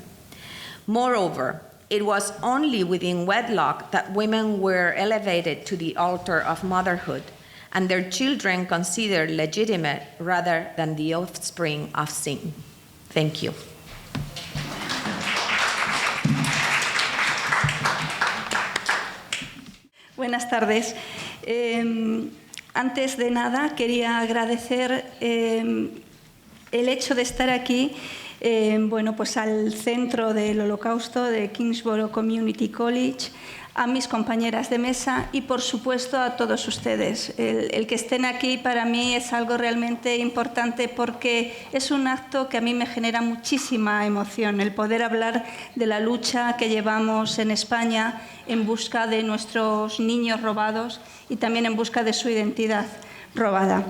Moreover, it was only within wedlock that women were elevated to the altar of motherhood, and their children considered legitimate rather than the offspring of sin. Thank you. Buenas tardes. Antes de nada, quería agradecer el hecho de estar aquí bueno, pues al centro del Holocausto de Queensborough Community College, a mis compañeras de mesa y, por supuesto, a todos ustedes. El que estén aquí para mí es algo realmente importante porque es un acto que a mí me genera muchísima emoción, el poder hablar de la lucha que llevamos en España en busca de nuestros niños robados y también en busca de su identidad robada.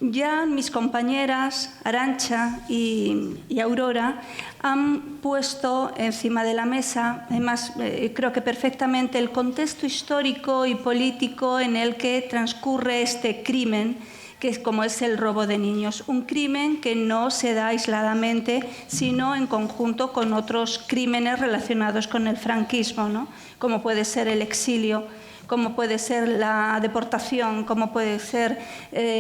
Ya mis compañeras Arantxa y Aurora han puesto encima de la mesa, además creo que perfectamente, el contexto histórico y político en el que transcurre este crimen, que es como es el robo de niños. Un crimen que no se da aisladamente, sino en conjunto con otros crímenes relacionados con el franquismo, ¿no? Como puede ser el exilio, como puede ser la deportación, como puede ser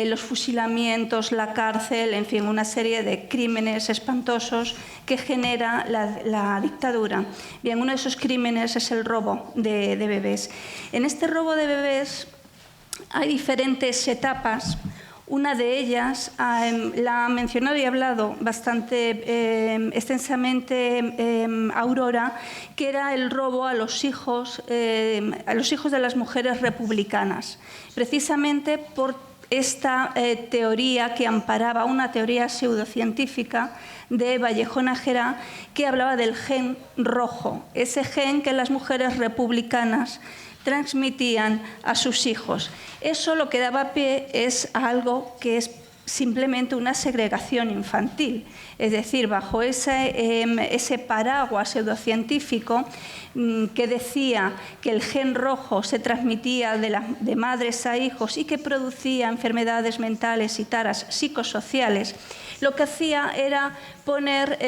los fusilamientos, la cárcel, en fin, una serie de crímenes espantosos que genera la dictadura. Bien, uno de esos crímenes es el robo de bebés. En este robo de bebés hay diferentes etapas. Una de ellas la ha mencionado y ha hablado bastante extensamente Aurora, que era el robo a los hijos de las mujeres republicanas, precisamente por esta teoría que amparaba una teoría pseudocientífica de Vallejo Nájera que hablaba del gen rojo, ese gen que las mujeres republicanas transmitían a sus hijos. Eso lo que daba pie es a algo que es simplemente una segregación infantil, es decir, bajo ese paraguas pseudocientífico que decía que el gen rojo se transmitía de madres a hijos y que producía enfermedades mentales y taras psicosociales, lo que hacía era poner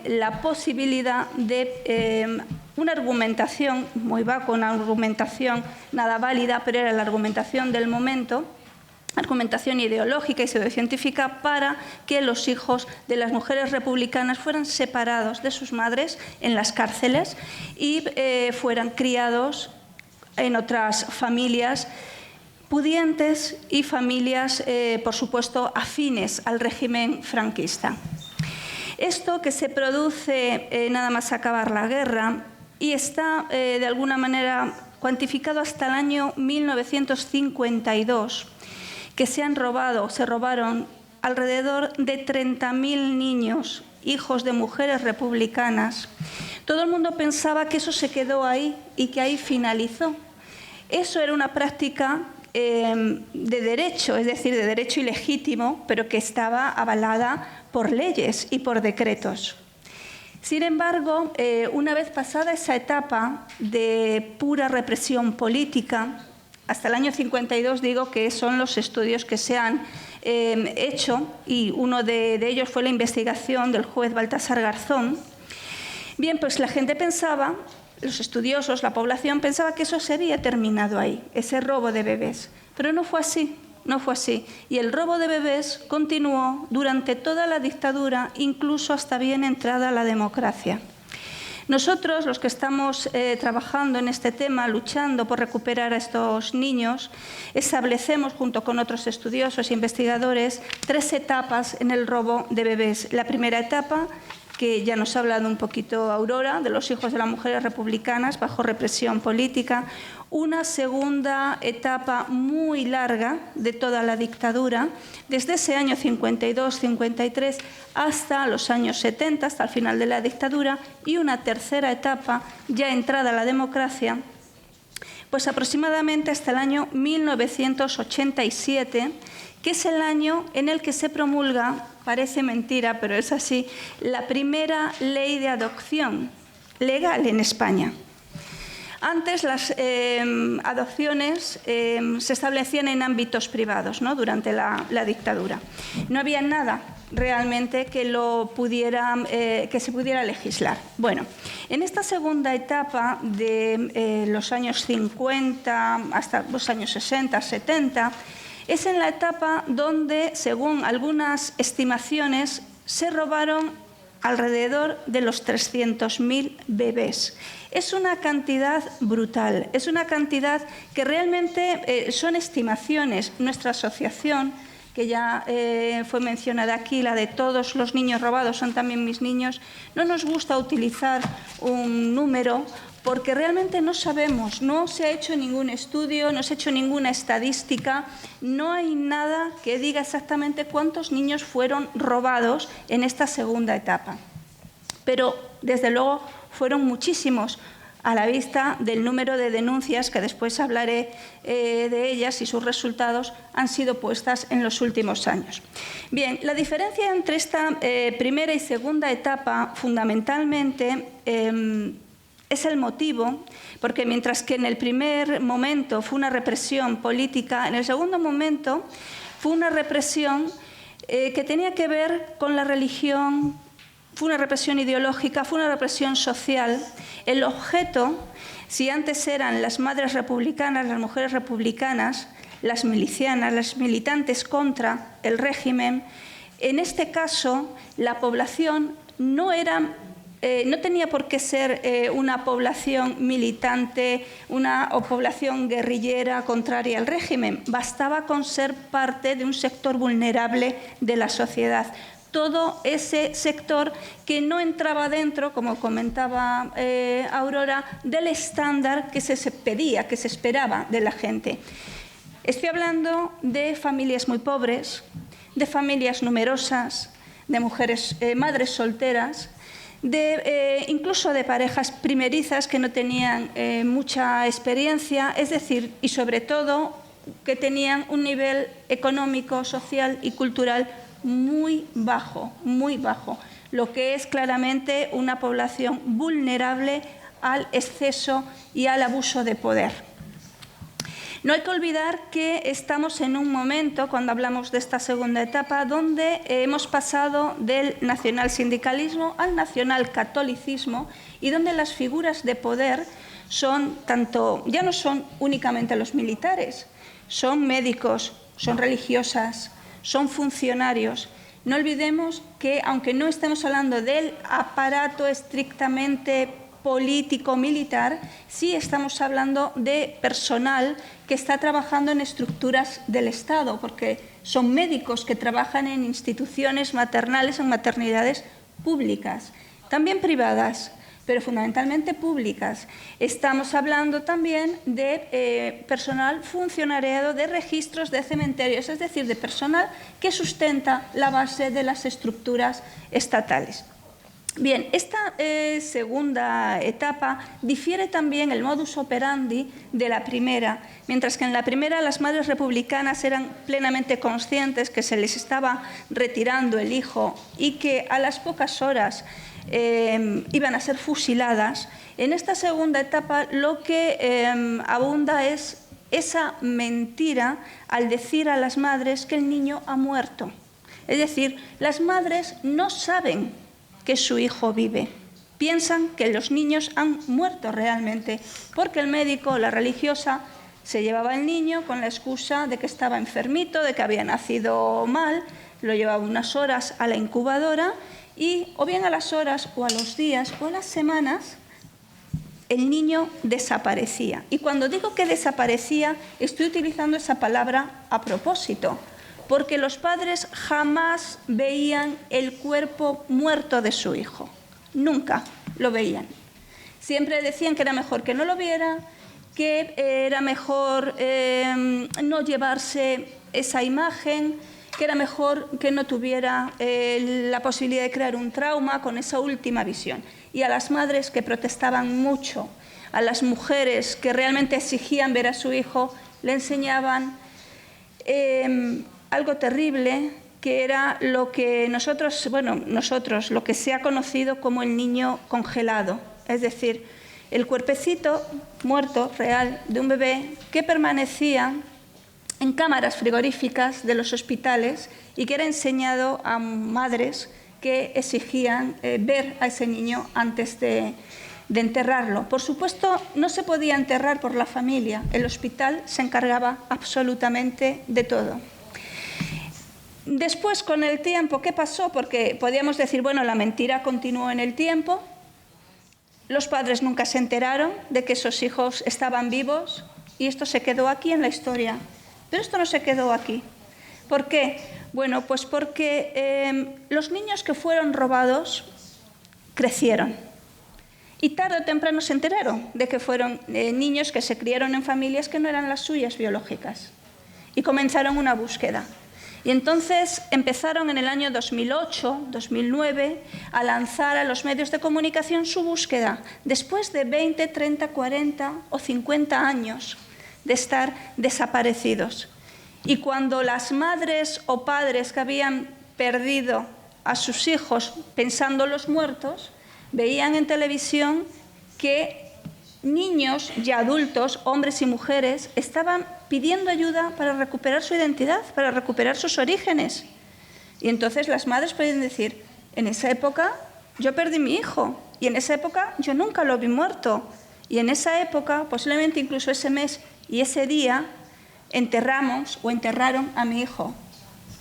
la posibilidad de una argumentación muy vacua, una argumentación nada válida, pero era la argumentación del momento, argumentación ideológica y pseudocientífica para que los hijos de las mujeres republicanas fueran separados de sus madres en las cárceles y fueran criados en otras familias pudientes y familias, por supuesto, afines al régimen franquista. Esto que se produce nada más acabar la guerra y está de alguna manera cuantificado hasta el año 1952, que se robaron alrededor de 30.000 niños, hijos de mujeres republicanas. Todo el mundo pensaba que eso se quedó ahí y que ahí finalizó. Eso era una práctica de derecho, es decir, de derecho ilegítimo, pero que estaba avalada por leyes y por decretos. Sin embargo, una vez pasada esa etapa de pura represión política, hasta el año 52 digo que son los estudios que se han hecho, y uno de ellos fue la investigación del juez Baltasar Garzón. Bien, pues la gente pensaba, los estudiosos, la población pensaba que eso se había terminado ahí, ese robo de bebés, pero no fue así. No fue así. Y el robo de bebés continuó durante toda la dictadura, incluso hasta bien entrada la democracia. Nosotros, los que estamos trabajando en este tema, luchando por recuperar a estos niños, establecemos, junto con otros estudiosos e investigadores, 3 etapas en el robo de bebés. La primera etapa, que ya nos ha hablado un poquito Aurora, de los hijos de las mujeres republicanas bajo represión política. Una segunda etapa muy larga de toda la dictadura, desde ese año 52-53 hasta los años 70, hasta el final de la dictadura, y una tercera etapa, ya entrada la democracia, pues aproximadamente hasta el año 1987, que es el año en el que se promulga, parece mentira, pero es así, la primera ley de adopción legal en España. Antes las adopciones se establecían en ámbitos privados, ¿no? Durante la dictadura. No había nada realmente que se pudiera legislar. Bueno, en esta segunda etapa de los años 50 hasta los años 60, 70, es en la etapa donde, según algunas estimaciones, se robaron alrededor de los 300.000 bebés. Es una cantidad brutal, es una cantidad que realmente son estimaciones. Nuestra asociación, que ya fue mencionada aquí, la de todos los niños robados son también mis niños, no nos gusta utilizar un número porque realmente no sabemos, no se ha hecho ningún estudio, no se ha hecho ninguna estadística, no hay nada que diga exactamente cuántos niños fueron robados en esta segunda etapa. Pero, desde luego, fueron muchísimos, a la vista del número de denuncias, que después hablaré de ellas y sus resultados, han sido puestas en los últimos años. Bien, la diferencia entre esta primera y segunda etapa, fundamentalmente, es el motivo, porque mientras que en el primer momento fue una represión política, en el segundo momento fue una represión que tenía que ver con la religión, fue una represión ideológica, fue una represión social. El objeto, si antes eran las madres republicanas, las mujeres republicanas, las milicianas, las militantes contra el régimen, en este caso la población no tenía por qué ser una población militante, o población guerrillera contraria al régimen. Bastaba con ser parte de un sector vulnerable de la sociedad. Todo ese sector que no entraba dentro, como comentaba Aurora, del estándar que se pedía, que se esperaba de la gente. Estoy hablando de familias muy pobres, de familias numerosas, de mujeres, madres solteras, incluso de parejas primerizas que no tenían mucha experiencia, es decir, y sobre todo que tenían un nivel económico, social y cultural muy bajo, lo que es claramente una población vulnerable al exceso y al abuso de poder. No hay que olvidar que estamos en un momento, cuando hablamos de esta segunda etapa, donde hemos pasado del nacionalsindicalismo al nacionalcatolicismo y donde las figuras de poder ya no son únicamente los militares, son médicos, son religiosas, son funcionarios. No olvidemos que, aunque no estemos hablando del aparato estrictamente político-militar, sí estamos hablando de personal que está trabajando en estructuras del Estado, porque son médicos que trabajan en instituciones maternales, en maternidades públicas, también privadas, pero fundamentalmente públicas. Estamos hablando también de personal funcionariado de registros de cementerios, es decir, de personal que sustenta la base de las estructuras estatales. Bien, esta segunda etapa difiere también el modus operandi de la primera. Mientras que en la primera las madres republicanas eran plenamente conscientes que se les estaba retirando el hijo y que a las pocas horas iban a ser fusiladas, en esta segunda etapa lo que abunda es esa mentira al decir a las madres que el niño ha muerto. Es decir, las madres no saben que su hijo vive. Piensan que los niños han muerto realmente, porque el médico o la religiosa se llevaba al niño con la excusa de que estaba enfermito, de que había nacido mal, lo llevaba unas horas a la incubadora y o bien a las horas o a los días o a las semanas el niño desaparecía. Y cuando digo que desaparecía, estoy utilizando esa palabra a propósito, porque los padres jamás veían el cuerpo muerto de su hijo. Nunca lo veían. Siempre decían que era mejor que no lo viera, que era mejor no llevarse esa imagen, que era mejor que no tuviera la posibilidad de crear un trauma con esa última visión. Y a las madres que protestaban mucho, a las mujeres que realmente exigían ver a su hijo, le enseñaban algo terrible, que era lo que lo que se ha conocido como el niño congelado, es decir, el cuerpecito muerto real de un bebé que permanecía en cámaras frigoríficas de los hospitales y que era enseñado a madres que exigían ver a ese niño antes de enterrarlo. Por supuesto, no se podía enterrar por la familia, el hospital se encargaba absolutamente de todo. Después, con el tiempo, ¿qué pasó? Porque podíamos decir, bueno, la mentira continuó en el tiempo, los padres nunca se enteraron de que esos hijos estaban vivos y esto se quedó aquí en la historia. Pero esto no se quedó aquí, ¿Por qué? Bueno, pues porque los niños que fueron robados crecieron y tarde o temprano se enteraron de que fueron niños que se criaron en familias que no eran las suyas biológicas y comenzaron una búsqueda. Y entonces empezaron en el año 2008, 2009 a lanzar a los medios de comunicación su búsqueda después de 20, 30, 40 o 50 años de estar desaparecidos. Y cuando las madres o padres que habían perdido a sus hijos pensándolos muertos, veían en televisión que niños y adultos, hombres y mujeres, estaban pidiendo ayuda para recuperar su identidad, para recuperar sus orígenes. Y entonces las madres pueden decir, en esa época yo perdí mi hijo, y en esa época yo nunca lo vi muerto, y en esa época, posiblemente incluso ese mes y ese día, enterramos o enterraron a mi hijo.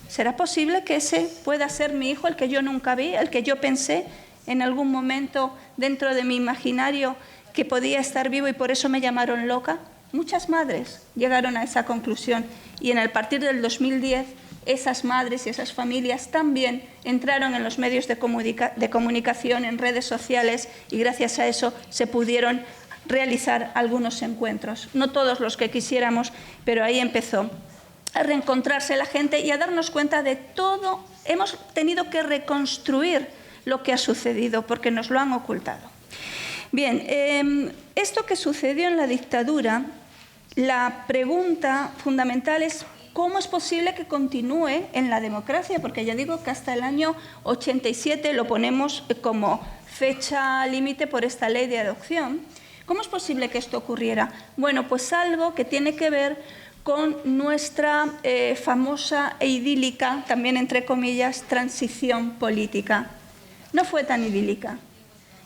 ¿Será posible que ese pueda ser mi hijo, el que yo nunca vi, el que yo pensé en algún momento dentro de mi imaginario que podía estar vivo y por eso me llamaron loca? Muchas madres llegaron a esa conclusión y a partir del 2010 esas madres y esas familias también entraron en los medios de comunicación, en redes sociales y gracias a eso se pudieron realizar algunos encuentros. No todos los que quisiéramos, pero ahí empezó a reencontrarse la gente y a darnos cuenta de todo. Hemos tenido que reconstruir lo que ha sucedido porque nos lo han ocultado. Bien, esto que sucedió en la dictadura, la pregunta fundamental es ¿cómo es posible que continúe en la democracia? Porque ya digo que hasta el año 87 lo ponemos como fecha límite por esta ley de adopción. ¿Cómo es posible que esto ocurriera? Bueno, pues algo que tiene que ver con nuestra famosa e idílica, también entre comillas, transición política. No fue tan idílica.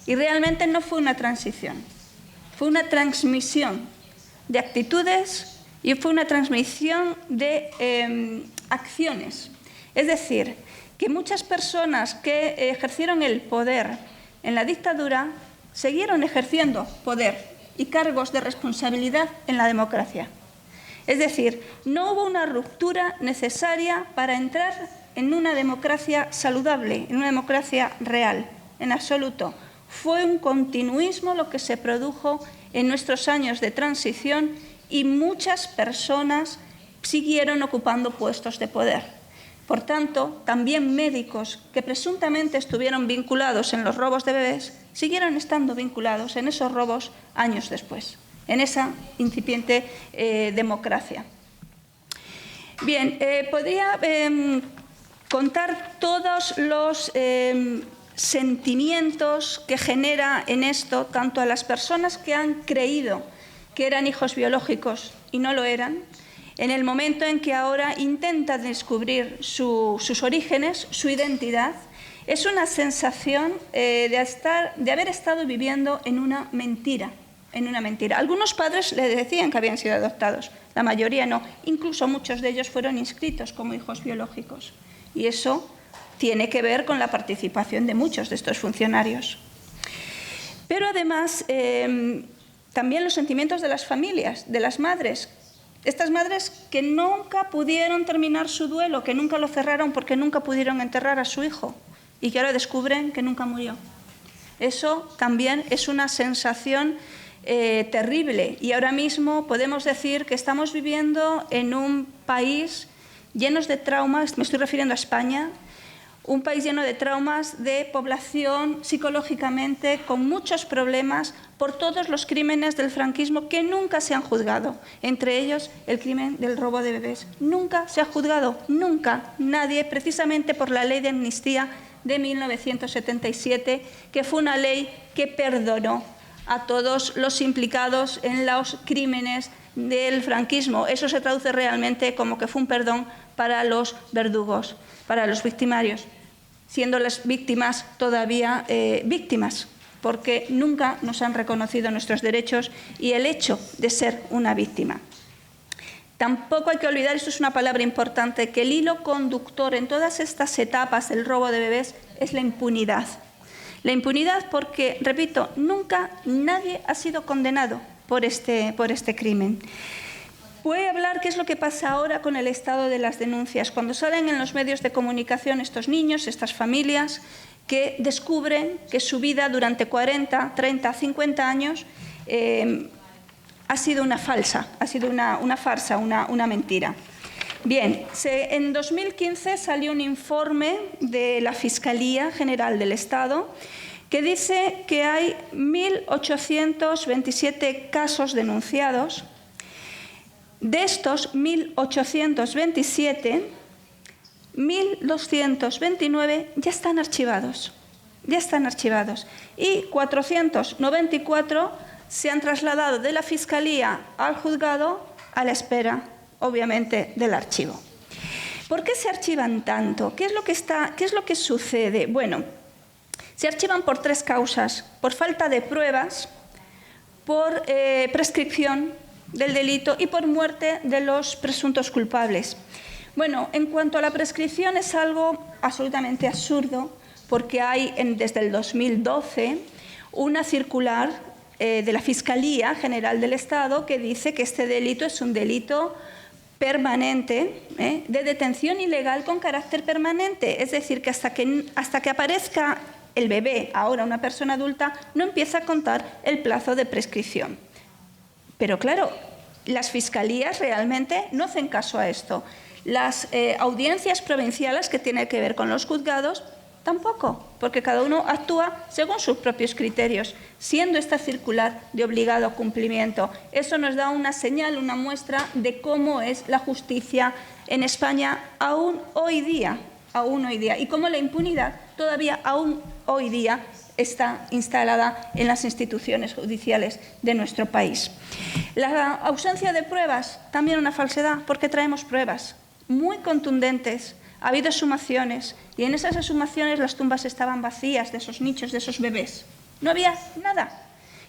Y realmente no fue una transición, fue una transmisión de actitudes y fue una transmisión de acciones. Es decir, que muchas personas que ejercieron el poder en la dictadura siguieron ejerciendo poder y cargos de responsabilidad en la democracia. Es decir, no hubo una ruptura necesaria para entrar en una democracia saludable, en una democracia real, en absoluto. Fue un continuismo lo que se produjo en nuestros años de transición y muchas personas siguieron ocupando puestos de poder. Por tanto, también médicos que presuntamente estuvieron vinculados en los robos de bebés siguieron estando vinculados en esos robos años después, en esa incipiente democracia. Bien, podría contar todos los sentimientos que genera en esto tanto a las personas que han creído que eran hijos biológicos y no lo eran, en el momento en que ahora intentan descubrir sus orígenes, su identidad, es una sensación de haber estado viviendo en una mentira. Algunos padres le decían que habían sido adoptados, la mayoría no, incluso muchos de ellos fueron inscritos como hijos biológicos. Y eso tiene que ver con la participación de muchos de estos funcionarios. Pero además, también los sentimientos de las familias, de las madres. Estas madres que nunca pudieron terminar su duelo, que nunca lo cerraron porque nunca pudieron enterrar a su hijo y que ahora descubren que nunca murió. Eso también es una sensación terrible y ahora mismo podemos decir que estamos viviendo en un país lleno de traumas, me estoy refiriendo a España, un país lleno de traumas, de población psicológicamente con muchos problemas por todos los crímenes del franquismo que nunca se han juzgado, entre ellos el crimen del robo de bebés. Nunca se ha juzgado, nunca, nadie, precisamente por la ley de amnistía de 1977, que fue una ley que perdonó a todos los implicados en los crímenes del franquismo. Eso se traduce realmente como que fue un perdón para los verdugos, para los victimarios, siendo las víctimas todavía víctimas, porque nunca nos han reconocido nuestros derechos y el hecho de ser una víctima. Tampoco hay que olvidar, esto es una palabra importante, que el hilo conductor en todas estas etapas del robo de bebés es la impunidad. La impunidad porque, repito, nunca nadie ha sido condenado por este crimen. voy a hablar qué es lo que pasa ahora con el estado de las denuncias. Cuando salen en los medios de comunicación estos niños, estas familias, que descubren que su vida durante 40, 30, 50 años ha sido una farsa, una mentira. Bien, en 2015 salió un informe de la Fiscalía General del Estado que dice que hay 1.827 casos denunciados. De estos 1.827, 1.229 ya están archivados. Y 494 se han trasladado de la Fiscalía al juzgado a la espera, obviamente, del archivo. ¿Por qué se archivan tanto? ¿Qué es lo que sucede? Bueno, se archivan por 3 causas: por falta de pruebas, por prescripción del delito y por muerte de los presuntos culpables. Bueno, en cuanto a la prescripción es algo absolutamente absurdo, porque hay desde el 2012 una circular de la Fiscalía General del Estado que dice que este delito es un delito permanente, de detención ilegal con carácter permanente. Es decir, que hasta que aparezca el bebé, ahora una persona adulta, no empieza a contar el plazo de prescripción. Pero claro, las fiscalías realmente no hacen caso a esto. Las audiencias provinciales, que tienen que ver con los juzgados, tampoco, porque cada uno actúa según sus propios criterios, siendo esta circular de obligado cumplimiento. Eso nos da una señal, una muestra de cómo es la justicia en España aún hoy día, y cómo la impunidad todavía aún hoy día está instalada en las instituciones judiciales de nuestro país. La ausencia de pruebas, también una falsedad, porque traemos pruebas muy contundentes. Ha habido exhumaciones y en esas exhumaciones las tumbas estaban vacías de esos niños, de esos bebés. No había nada.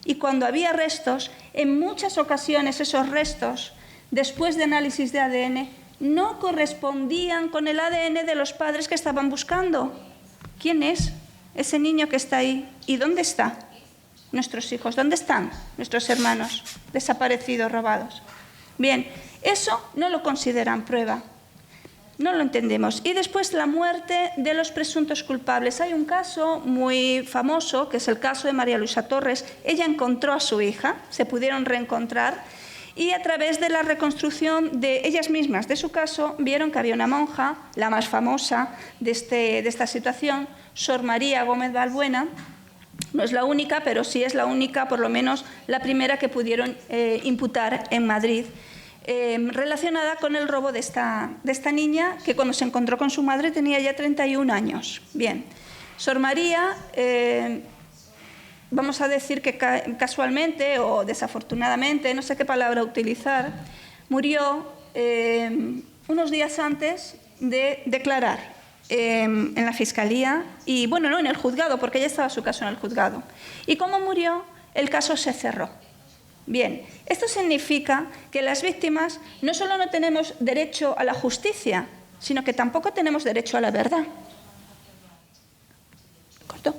Y cuando había restos, en muchas ocasiones esos restos, después de análisis de ADN, no correspondían con el ADN de los padres que estaban buscando. ¿Quién es ese niño que está ahí? ¿Y dónde están nuestros hijos? ¿Dónde están nuestros hermanos desaparecidos, robados? Bien, eso no lo consideran prueba. No lo entendemos. Y después la muerte de los presuntos culpables. Hay un caso muy famoso, que es el caso de María Luisa Torres. Ella encontró a su hija, se pudieron reencontrar, y a través de la reconstrucción de ellas mismas de su caso, vieron que había una monja, la más famosa de esta situación, Sor María Gómez Balbuena. No es la única, pero sí es la única, por lo menos la primera que pudieron imputar en Madrid, relacionada con el robo de esta niña, que cuando se encontró con su madre tenía ya 31 años. Bien, Sor María, vamos a decir que casualmente o desafortunadamente, no sé qué palabra utilizar, murió unos días antes de declarar en la Fiscalía y, bueno, no en el juzgado, porque ya estaba su caso en el juzgado. ¿Y cómo murió? El caso se cerró. Bien, esto significa que las víctimas no solo no tenemos derecho a la justicia, sino que tampoco tenemos derecho a la verdad. ¿Corto?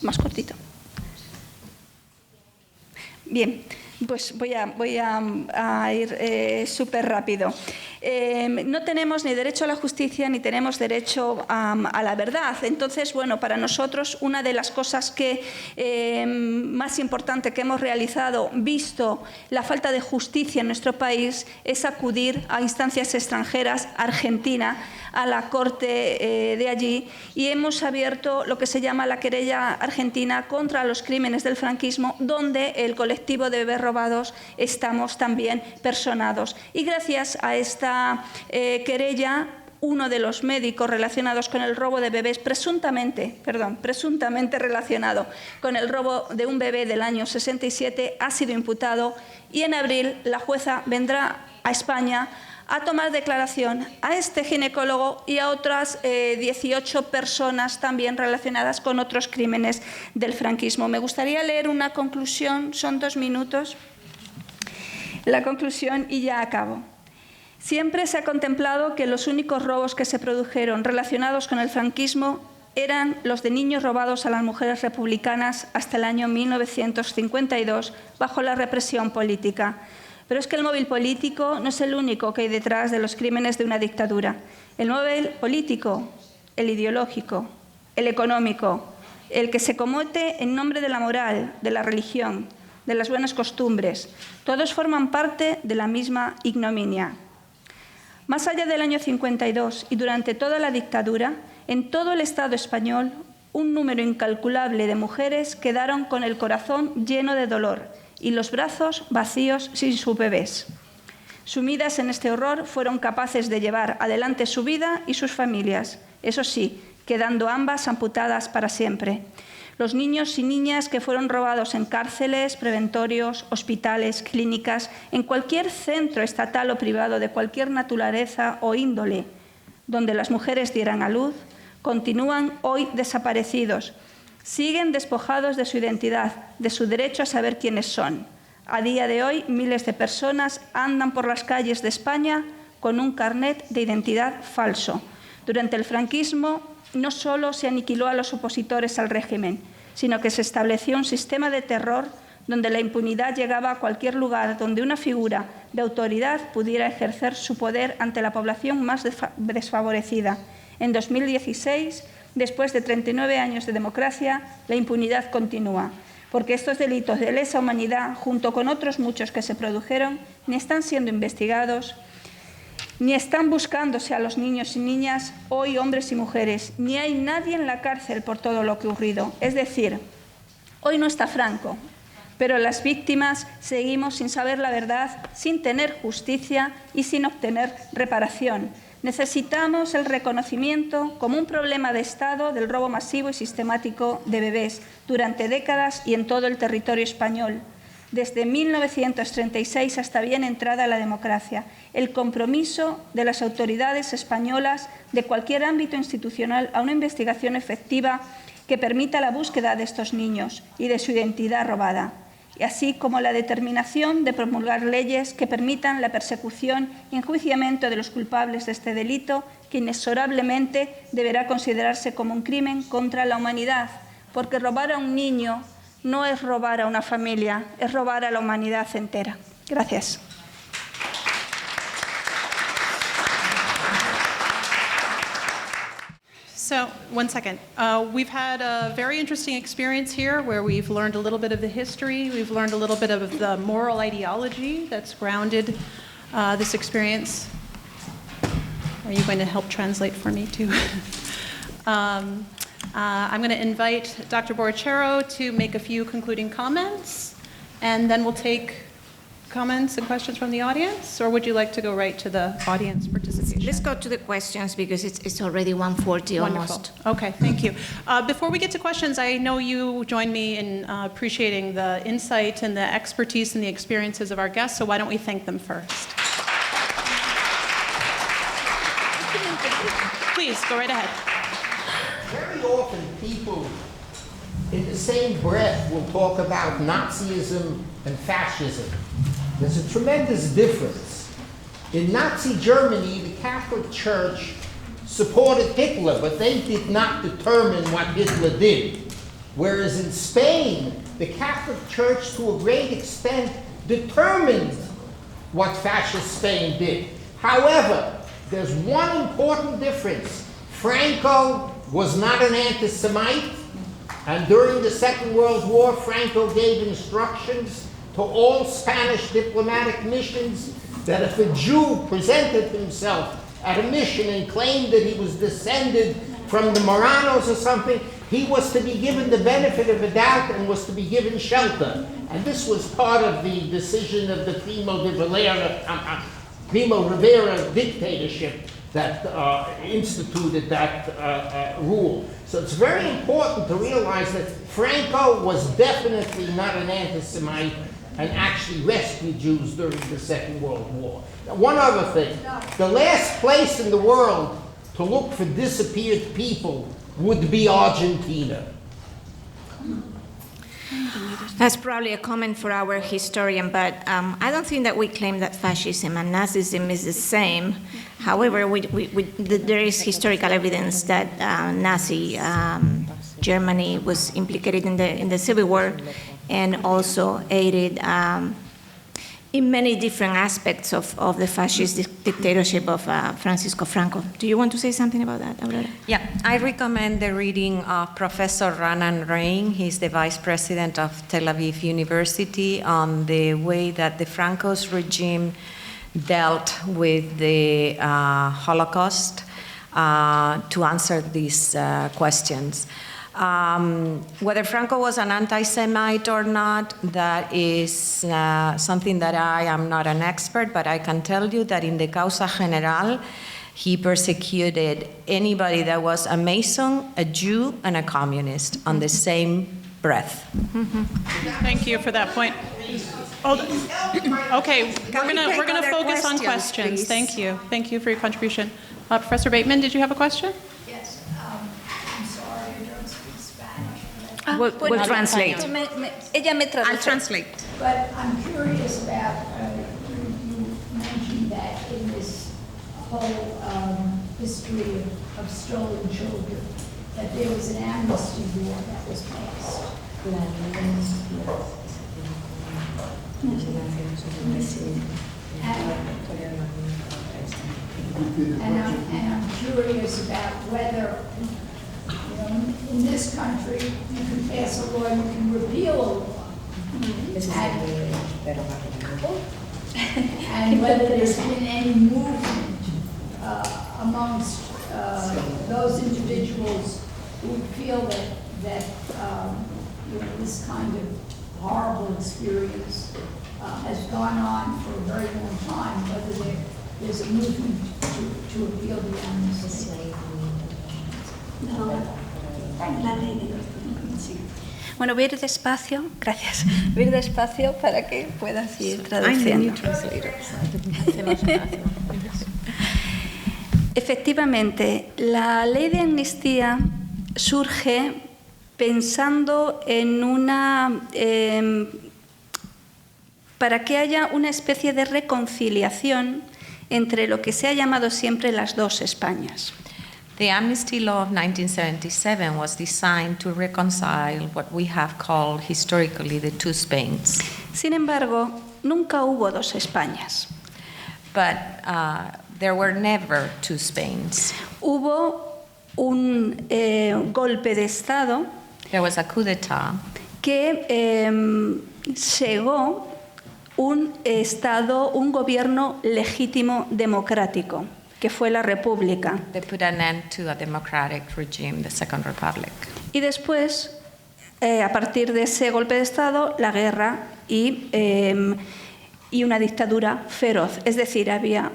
Más cortito. Bien, pues voy a ir súper rápido. No tenemos ni derecho a la justicia ni tenemos derecho a la verdad. Entonces, bueno, para nosotros una de las cosas más importante que hemos realizado, visto la falta de justicia en nuestro país, es acudir a instancias extranjeras, Argentina, a la corte de allí, y hemos abierto lo que se llama la querella argentina contra los crímenes del franquismo, donde el colectivo de bebés robados estamos también personados. Y gracias a esta querella, uno de los médicos relacionados con el robo de bebés, presuntamente relacionado con el robo de un bebé del año 67, ha sido imputado, y en abril la jueza vendrá a España a tomar declaración a este ginecólogo y a otras 18 personas también relacionadas con otros crímenes del franquismo. Me gustaría leer una conclusión, son 2 minutos, la conclusión y ya acabo. Siempre se ha contemplado que los únicos robos que se produjeron relacionados con el franquismo eran los de niños robados a las mujeres republicanas hasta el año 1952 bajo la represión política. Pero es que el móvil político no es el único que hay detrás de los crímenes de una dictadura. El móvil político, el ideológico, el económico, el que se comete en nombre de la moral, de la religión, de las buenas costumbres, todos forman parte de la misma ignominia. Más allá del año 52 y durante toda la dictadura, en todo el Estado español, un número incalculable de mujeres quedaron con el corazón lleno de dolor y los brazos vacíos sin sus bebés. Sumidas en este horror, fueron capaces de llevar adelante su vida y sus familias, eso sí, quedando ambas amputadas para siempre. Los niños y niñas que fueron robados en cárceles, preventorios, hospitales, clínicas, en cualquier centro estatal o privado de cualquier naturaleza o índole, donde las mujeres dieran a luz, continúan hoy desaparecidos. Siguen despojados de su identidad, de su derecho a saber quiénes son. A día de hoy, miles de personas andan por las calles de España con un carnet de identidad falso. Durante el franquismo, no solo se aniquiló a los opositores al régimen, sino que se estableció un sistema de terror donde la impunidad llegaba a cualquier lugar donde una figura de autoridad pudiera ejercer su poder ante la población más desfavorecida. En 2016, después de 39 años de democracia, la impunidad continúa, porque estos delitos de lesa humanidad, junto con otros muchos que se produjeron, ni están siendo investigados, ni están buscándose a los niños y niñas, hoy hombres y mujeres, ni hay nadie en la cárcel por todo lo que ha ocurrido. Es decir, hoy no está Franco, pero las víctimas seguimos sin saber la verdad, sin tener justicia y sin obtener reparación. Necesitamos el reconocimiento como un problema de Estado del robo masivo y sistemático de bebés durante décadas y en todo el territorio español. Desde 1936 hasta bien entrada la democracia, el compromiso de las autoridades españolas de cualquier ámbito institucional a una investigación efectiva que permita la búsqueda de estos niños y de su identidad robada, y así como la determinación de promulgar leyes que permitan la persecución y enjuiciamiento de los culpables de este delito, que inexorablemente deberá considerarse como un crimen contra la humanidad, porque robar a un niño no es robar a una familia, es robar a la humanidad entera. Gracias. So, one second. We've had a very interesting experience here where we've learned a little bit of the history, we've learned a little bit of the moral ideology that's grounded this experience. Are you going to help translate for me too? I'm going to invite Dr. Borrachero to make a few concluding comments, and then we'll take comments and questions from the audience, or would you like to go right to the audience participation? Let's go to the questions because it's already 1:40 almost. Wonderful. Okay, thank you. Before we get to questions, I know you join me in appreciating the insight and the expertise and the experiences of our guests, so why don't we thank them first? Please, go right ahead. Very often people in the same breath will talk about Nazism and fascism. There's a tremendous difference. In Nazi Germany, the Catholic Church supported Hitler, but they did not determine what Hitler did. Whereas in Spain, the Catholic Church, to a great extent, determined what fascist Spain did. However, there's one important difference. Franco was not an anti-Semite, and during the Second World War, Franco gave instructions to all Spanish diplomatic missions that if a Jew presented himself at a mission and claimed that he was descended from the Moranos or something, he was to be given the benefit of the doubt and was to be given shelter. And this was part of the decision of the Primo Rivera dictatorship that instituted that rule. So it's very important to realize that Franco was definitely not an anti-Semite and actually rescued Jews during the Second World War. Now, one other thing, the last place in the world to look for disappeared people would be Argentina. That's probably a comment for our historian, but I don't think that we claim that fascism and Nazism is the same. However, there is historical evidence that Nazi Germany was implicated in the Civil War and also aided in many different aspects of the fascist dictatorship of Francisco Franco. Do you want to say something about that, Aurora? Yeah, I recommend the reading of Professor Ranan Rein. He's the vice president of Tel Aviv University, on the way that the Franco's regime dealt with the Holocaust to answer these questions. Whether Franco was an anti-Semite or not, that is something that I am not an expert, but I can tell you that in the Causa General, he persecuted anybody that was a Mason, a Jew, and a communist on the same breath. Thank you for that point. Okay, we're gonna focus on questions. Please? Thank you for your contribution. Professor Bateman, did you have a question? Yes, I'm sorry, I don't speak Spanish. We'll translate. Ella me traduce. I'll translate. But I'm curious about, you mentioned that in this whole history of stolen children, that there was an amnesty law that was passed. And I'm curious about whether, in this country, you can pass a law, you can repeal a law. And whether there's been any movement amongst those individuals who feel that this kind of horrible experience has gone on for a very long time, whether there's a movement to appeal the amnesty. Bueno, voy a ir despacio, gracias. Voy a ir despacio para que puedas ir traduciendo. Efectivamente, la ley de amnistía surge pensando en para que haya una especie de reconciliación entre lo que se ha llamado siempre las dos Españas. The amnesty law of 1977 was designed to reconcile what we have called historically the two Spains. Sin embargo, nunca hubo dos Españas. But there were never two Spains. Hubo un golpe de Estado There was a coup d'etat que cegó un Estado, un gobierno legítimo democrático, que fue la República. that put an end to a democratic regime, the Second Republic. Y después, a partir de ese golpe de Estado, la guerra y una dictadura feroz. Es decir, había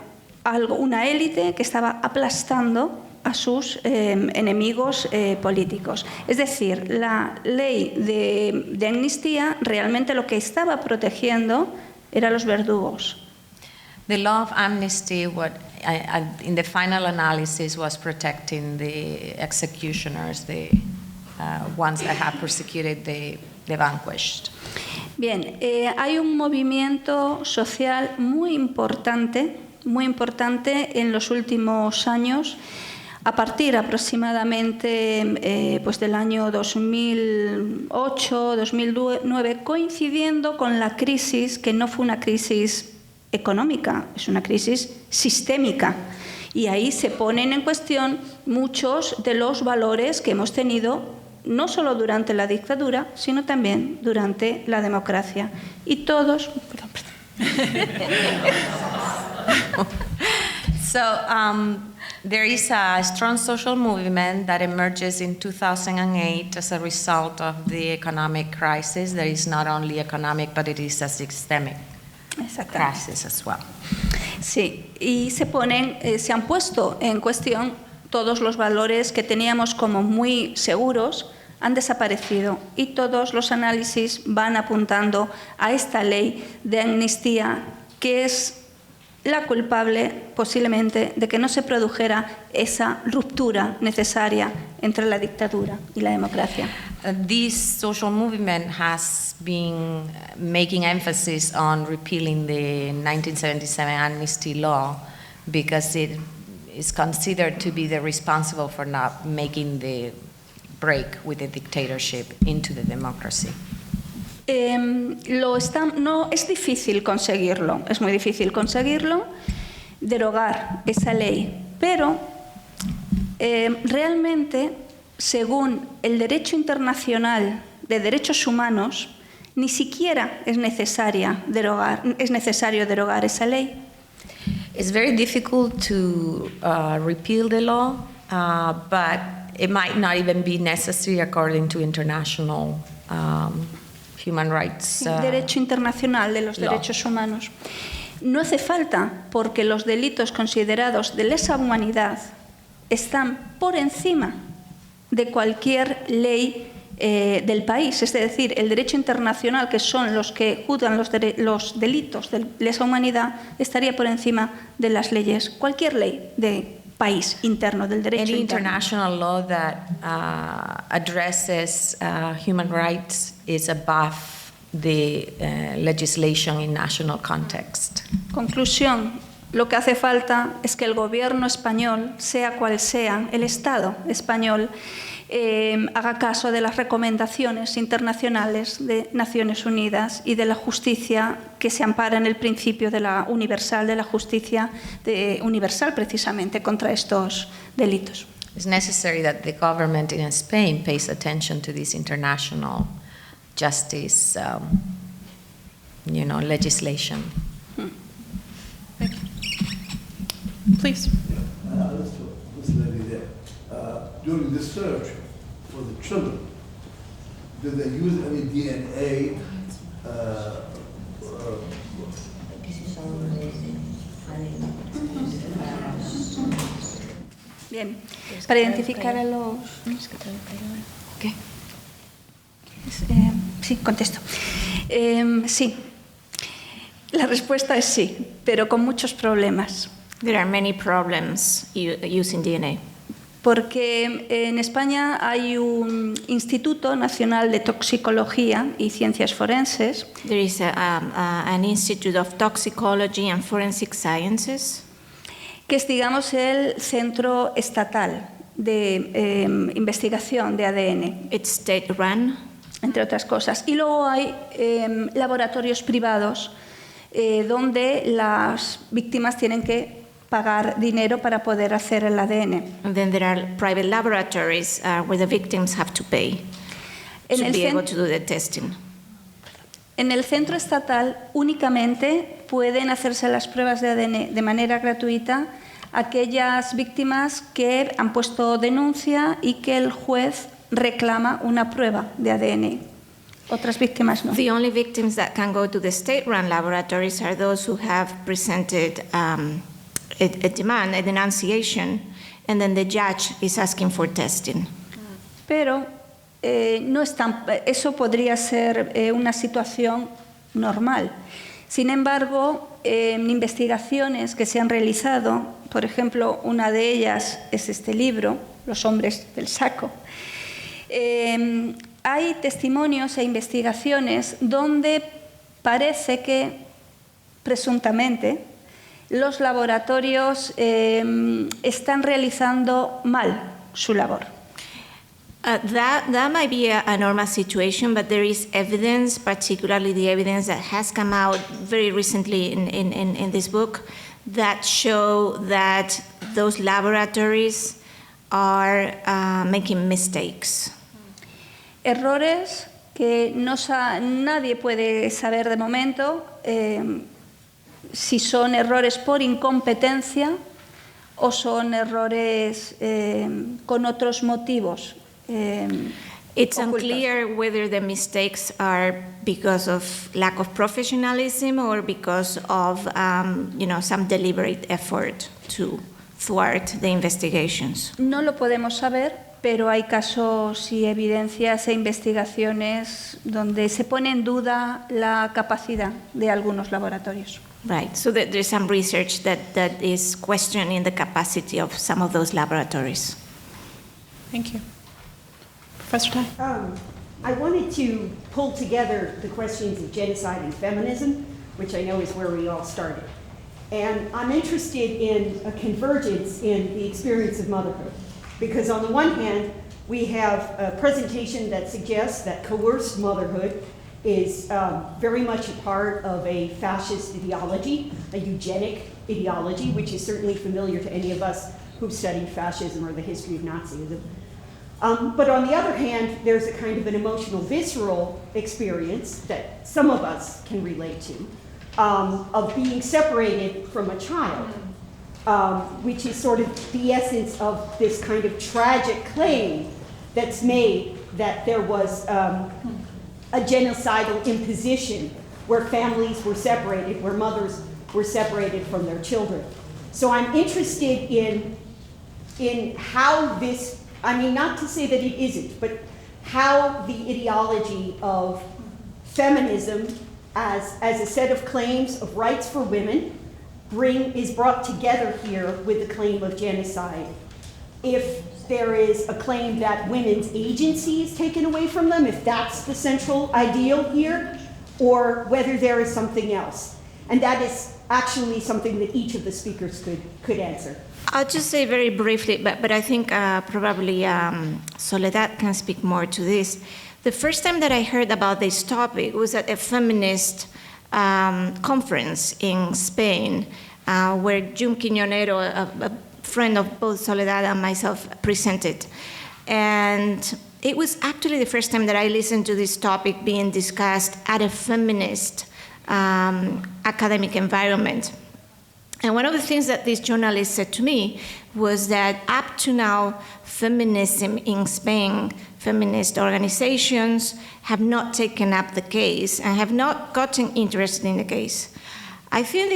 una élite que estaba aplastando a sus enemigos políticos. Es decir, la ley de amnistía realmente lo que estaba protegiendo eran los verdugos. The law of amnesty, in the final analysis, was protecting the executioners, the ones that have persecuted the vanquished. Bien, hay un movimiento social muy importante en los últimos años, a partir aproximadamente del año 2008, 2009, coincidiendo con la crisis, que no fue una crisis económica, es una crisis sistémica. Y ahí se ponen en cuestión muchos de los valores que hemos tenido, no solo durante la dictadura, sino también durante la democracia. Y todos... There is a strong social movement that emerges in 2008 as a result of the economic crisis. That is not only economic, but it is a systemic crisis as well. Sí, y se han puesto en cuestión todos los valores que teníamos como muy seguros, han desaparecido, y todos los análisis van apuntando a esta ley de amnistía, que es la culpable posiblemente de que no se produjera esa ruptura necesaria entre la dictadura y la democracia. This social movement has been making emphasis on repealing the 1977 amnesty law because it is considered to be the responsible for not making the break with the dictatorship into the democracy. No, es difícil conseguirlo, es muy difícil conseguirlo, derogar esa ley, pero realmente, según el derecho internacional de derechos humanos, ni siquiera es necesario derogar esa ley. It's very difficult to repeal the law, but it might not even be necessary according to international human rights. Derecho internacional de los derechos humanos. No hace falta, porque los delitos considerados de lesa humanidad están por encima de cualquier ley del país. Es decir, el derecho internacional, que son los que juzgan los delitos de lesa humanidad, estaría por encima de las leyes, cualquier ley de país interno, del derecho Any interno. international law that addresses human rights is above the legislation in national context. Conclusión, lo que hace falta es que el gobierno español, sea cual sea, el Estado español, haga caso de las recomendaciones internacionales de Naciones Unidas y de la justicia que se ampara en el principio de la universal, de la justicia universal precisamente contra estos delitos. It's necessary that the government in Spain pays attention to this international justice, legislation. Please. This lady there. During the search for the children, did they use any DNA? Bien, para identificar a los... ¿Qué? Sí, contesto. Sí, la respuesta es sí, pero con muchos problemas. There are many problems using DNA. Porque en España hay un Instituto Nacional de Toxicología y Ciencias Forenses. There is an Institute of Toxicology and Forensic Sciences, Que es, digamos, el centro estatal de investigación de ADN. it's state-run, entre otras cosas. Y luego hay laboratorios privados donde las víctimas tienen que pagar dinero para poder hacer el ADN. and then there are private laboratories where the victims have to pay En to el be able cen- to do the testing. En el centro estatal únicamente pueden hacerse las pruebas de ADN de manera gratuita aquellas víctimas que han puesto denuncia y que el juez reclama una prueba de ADN. Otras víctimas no. The only victims that can go to the state-run laboratories are those who have presented a demand, a denunciation, and then the judge is asking for testing. Pero no es eso podría ser una situación normal. Sin embargo, en investigaciones que se han realizado, por ejemplo, una de ellas es este libro, Los hombres del saco, hay testimonios e investigaciones donde parece que, presuntamente, los laboratorios están realizando mal su labor. That might be a normal situation, but there is evidence, particularly the evidence that has come out very recently in this book, that show that those laboratories are making mistakes. Errores que nadie puede saber de momento si son errores por incompetencia o son errores con otros motivos. It's ocultos. unclear whether the mistakes are because of lack of professionalism or because of some deliberate effort to thwart the investigations. No lo podemos saber, pero hay casos y evidencias e investigaciones donde se pone en duda la capacidad de algunos laboratorios. Right, so there's some research that is questioning the capacity of some of those laboratories. Thank you. Professor Tai? I wanted to pull together the questions of genocide and feminism, which I know is where we all started. And I'm interested in a convergence in the experience of motherhood. Because on the one hand, we have a presentation that suggests that coerced motherhood is very much a part of a fascist ideology, a eugenic ideology, which is certainly familiar to any of us who've studied fascism or the history of Nazism. But on the other hand, there's a kind of an emotional, visceral experience that some of us can relate to, of being separated from a child, which is sort of the essence of this kind of tragic claim that's made that there was a genocidal imposition where families were separated, where mothers were separated from their children. So I'm interested in how this, I mean, not to say that it isn't, but how the ideology of feminism as a set of claims of rights for women is brought together here with the claim of genocide. If there is a claim that women's agency is taken away from them, if that's the central ideal here, or whether there is something else. And that is actually something that each of the speakers could answer. I'll just say very briefly, but I think probably Soledad can speak more to this. The first time that I heard about this topic was at a feminist conference in Spain, where Jun Quiñonero, a friend of both Soledad and myself, presented. And it was actually the first time that I listened to this topic being discussed at a feminist academic environment. And one of the things that this journalist said to me was that up to now, feminism in Spain, feminist organizations have not taken up the case and have not gotten interested in the case. I think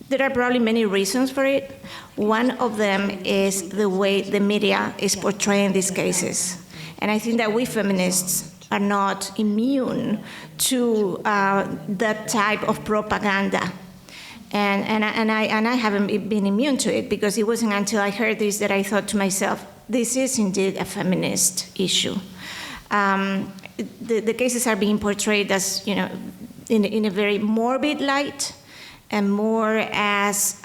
there are probably many reasons for it. One of them is the way the media is portraying these cases. And I think that we feminists are not immune to that type of propaganda. And I haven't been immune to it, because it wasn't until I heard this that I thought to myself, this is indeed a feminist issue. The cases are being portrayed as, in a very morbid light, and more as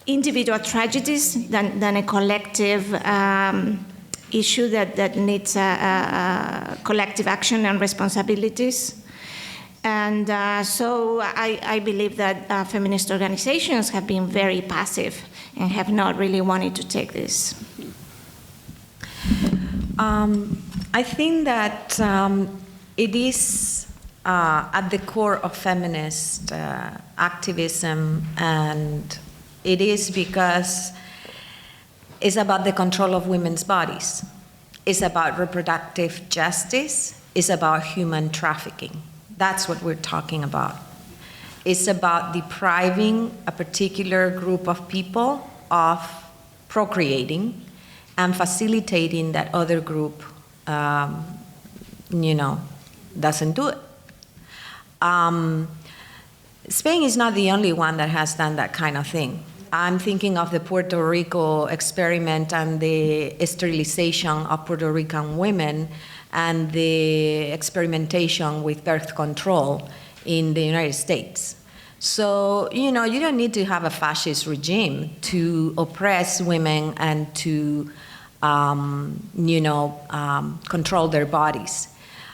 individual tragedies than a collective issue that needs collective action and responsibilities. And so I believe that feminist organizations have been very passive and have not really wanted to take this. I think that it is at the core of feminist activism, and it is because it's about the control of women's bodies. It's about reproductive justice. It's about human trafficking. That's what we're talking about. It's about depriving a particular group of people of procreating and facilitating that other group, doesn't do it. Spain is not the only one that has done that kind of thing. I'm thinking of the Puerto Rico experiment and the sterilization of Puerto Rican women and the experimentation with birth control in the United States. So, you don't need to have a fascist regime to oppress women and to, control their bodies.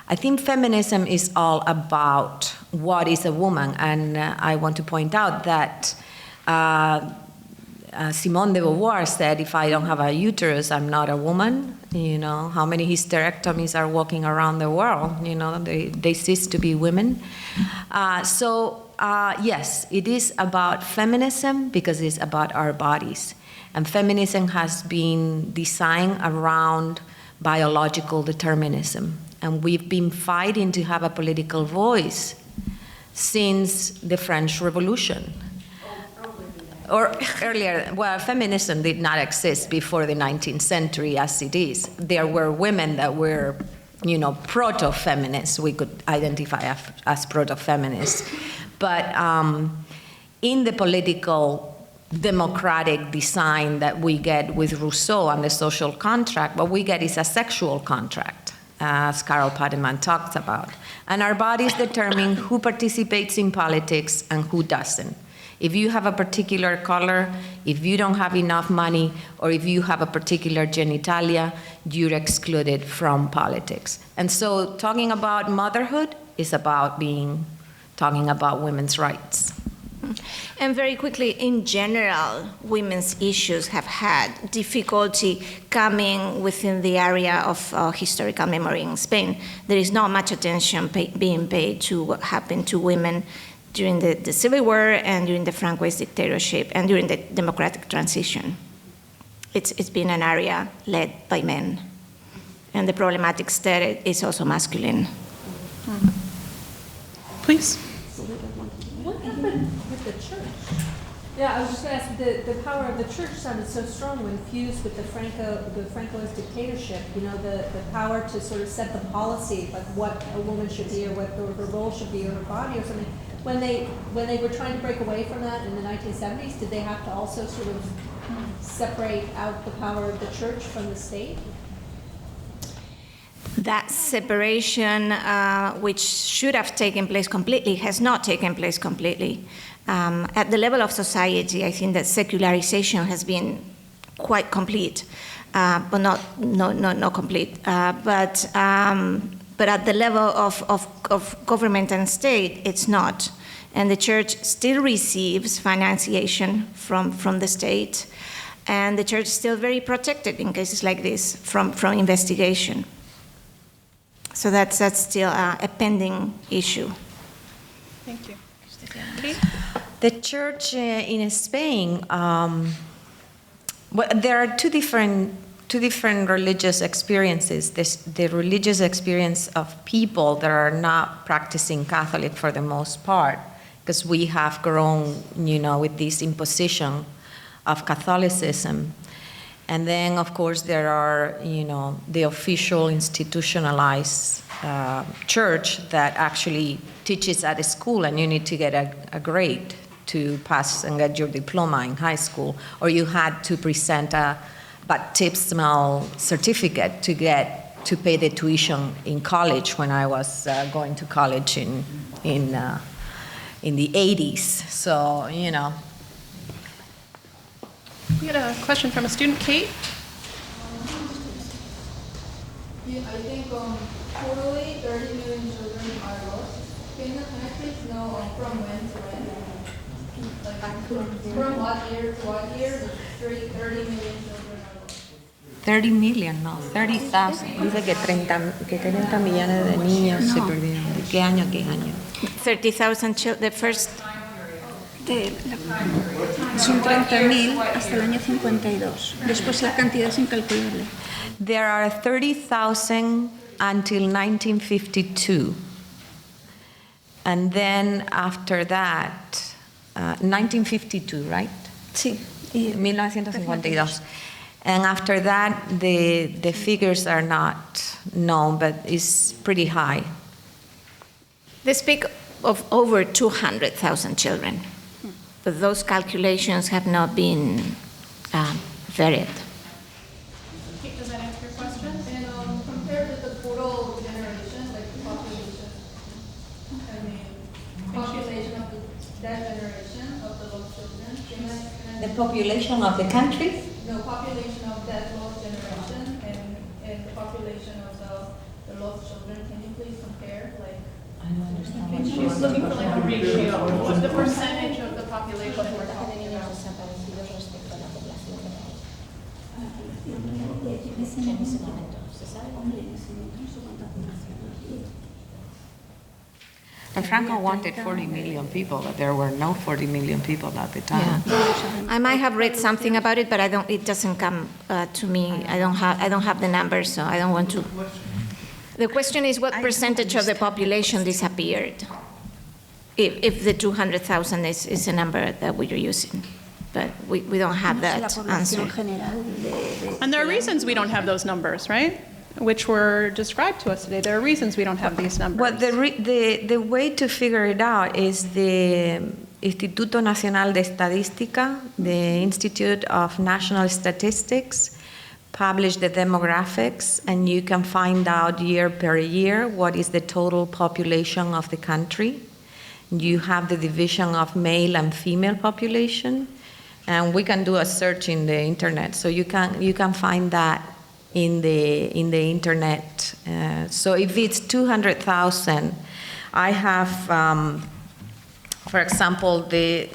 I think feminism is all about what is a woman, and I want to point out that Simone de Beauvoir said, if I don't have a uterus, I'm not a woman. How many hysterectomies are walking around the world? They cease to be women. Yes, it is about feminism because it's about our bodies. And feminism has been designed around biological determinism. And we've been fighting to have a political voice since the French Revolution. Or earlier, well, feminism did not exist before the 19th century as it is. There were women that were, proto-feminists. We could identify as proto-feminists. But in the political democratic design that we get with Rousseau and the social contract, what we get is a sexual contract, as Carol Pademan talked about. And our bodies determine who participates in politics and who doesn't. If you have a particular color, if you don't have enough money, or if you have a particular genitalia, you're excluded from politics. And so talking about motherhood is about talking about women's rights. And very quickly, in general, women's issues have had difficulty coming within the area of historical memory in Spain. There is not much attention being paid to what happened to women during the Civil War and during the Francoist Dictatorship and during the democratic transition. It's been an area led by men. And the problematic there is also masculine. Please. What happened with the church? Yeah, I was just going to ask, the power of the church sounded so strong when fused with the Francoist dictatorship, you know, the power to sort of set the policy, like what a woman should be or what her role should be or her body or something. When they were trying to break away from that in the 1970s, did they have to also sort of separate out the power of the church from the state? That separation, which should have taken place completely, has not taken place completely. At the level of society, I think that secularization has been quite complete, but not complete. But at the level of government and state, it's not. And the church still receives financiation from the state, and the church is still very protected in cases like this from investigation. So that's still a pending issue. Thank you. The church in Spain, there are two different religious experiences. The religious experience of people that are not practicing Catholic for the most part, because we have grown, with this imposition of Catholicism. And then, of course, there are, the official institutionalized church that actually teaches at a school, and you need to get a grade to pass and get your diploma in high school, or you had to present a baptismal certificate to pay the tuition in college when I was going to college in the 80s. So, We had a question from a student, Kate. I think totally 30 million children are lost. Can I please know from when to when? Like from what year to what year? 30 million children are lost. 30 million, no, 30,000. Dice que 30 millones de niños se perdieron. ¿De qué año a qué año? 30,000 children, the first... Son 30.000 hasta el año 52. Después la cantidad es incalculable. There are 30,000 until 1952. And then after that, 1952, right? Sí. 1952. And after that, the figures are not known, but it's pretty high. They speak of over 200,000 children, but those calculations have not been verified. Does that answer your question? And compared to the total generation, like the population, population of that generation of the lost children, The population of the country? no, population of that lost generation and the population of the lost children, can you please compare, like? I don't understand what She's looking for like a ratio. What's the percentage of the population we're talking about? And Franco wanted 40 million people, but there were no 40 million people at the time. Yeah. I might have read something about it, but it doesn't come to me. I don't have the numbers, so I don't want to. The question is, what percentage of the population disappeared? If the 200,000 is a number that we are using, but we don't have that answer. And there are reasons we don't have those numbers, right? Which were described to us today. There are reasons we don't have these numbers. Well, the way to figure it out is the Instituto Nacional de Estadística, the Institute of National Statistics, publish the demographics, and you can find out year per year what is the total population of the country. you have the division of male and female population, and we can do a search in the internet, so you can find that in the internet. So if it's 200,000, I have, for example, the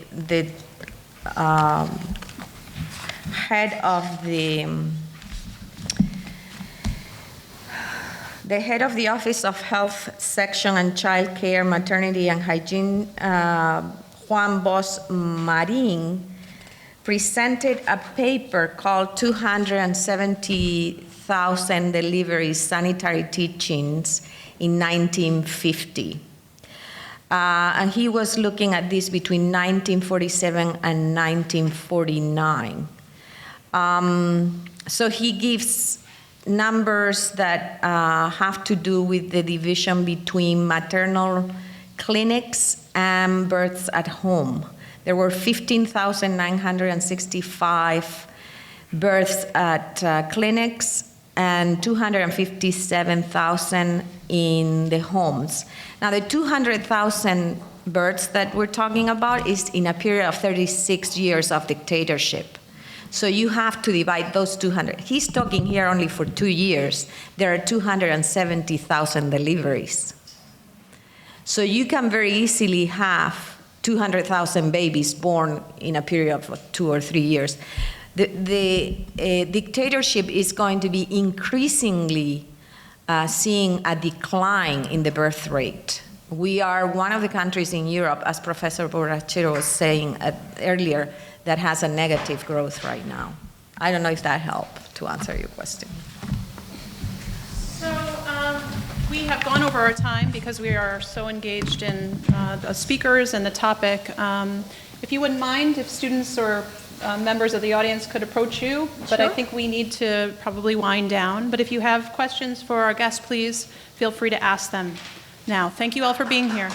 head of the head of the Office of Health Section and Child Care, Maternity and Hygiene, Juan Bosch Marin, presented a paper called 270,000 Deliveries, Sanitary Teachings in 1950. And he was looking at this between 1947 and 1949. So he gives numbers that have to do with the division between maternal clinics and births at home. There were 15,965 births at clinics and 257,000 in the homes. Now, the 200,000 births that we're talking about is in a period of 36 years of dictatorship. So you have to divide those 200. He's talking here only for 2 years. There are 270,000 deliveries. So you can very easily have 200,000 babies born in a period of 2 or 3 years. The dictatorship is going to be increasingly seeing a decline in the birth rate. We are one of the countries in Europe, as Professor Borrachero was saying earlier, that has a negative growth right now. I don't know if that helped to answer your question. So we have gone over our time because we are so engaged in the speakers and the topic. If you wouldn't mind, if students or members of the audience could approach you, but I think we need to probably wind down. But if you have questions for our guests, please feel free to ask them now. Thank you all for being here.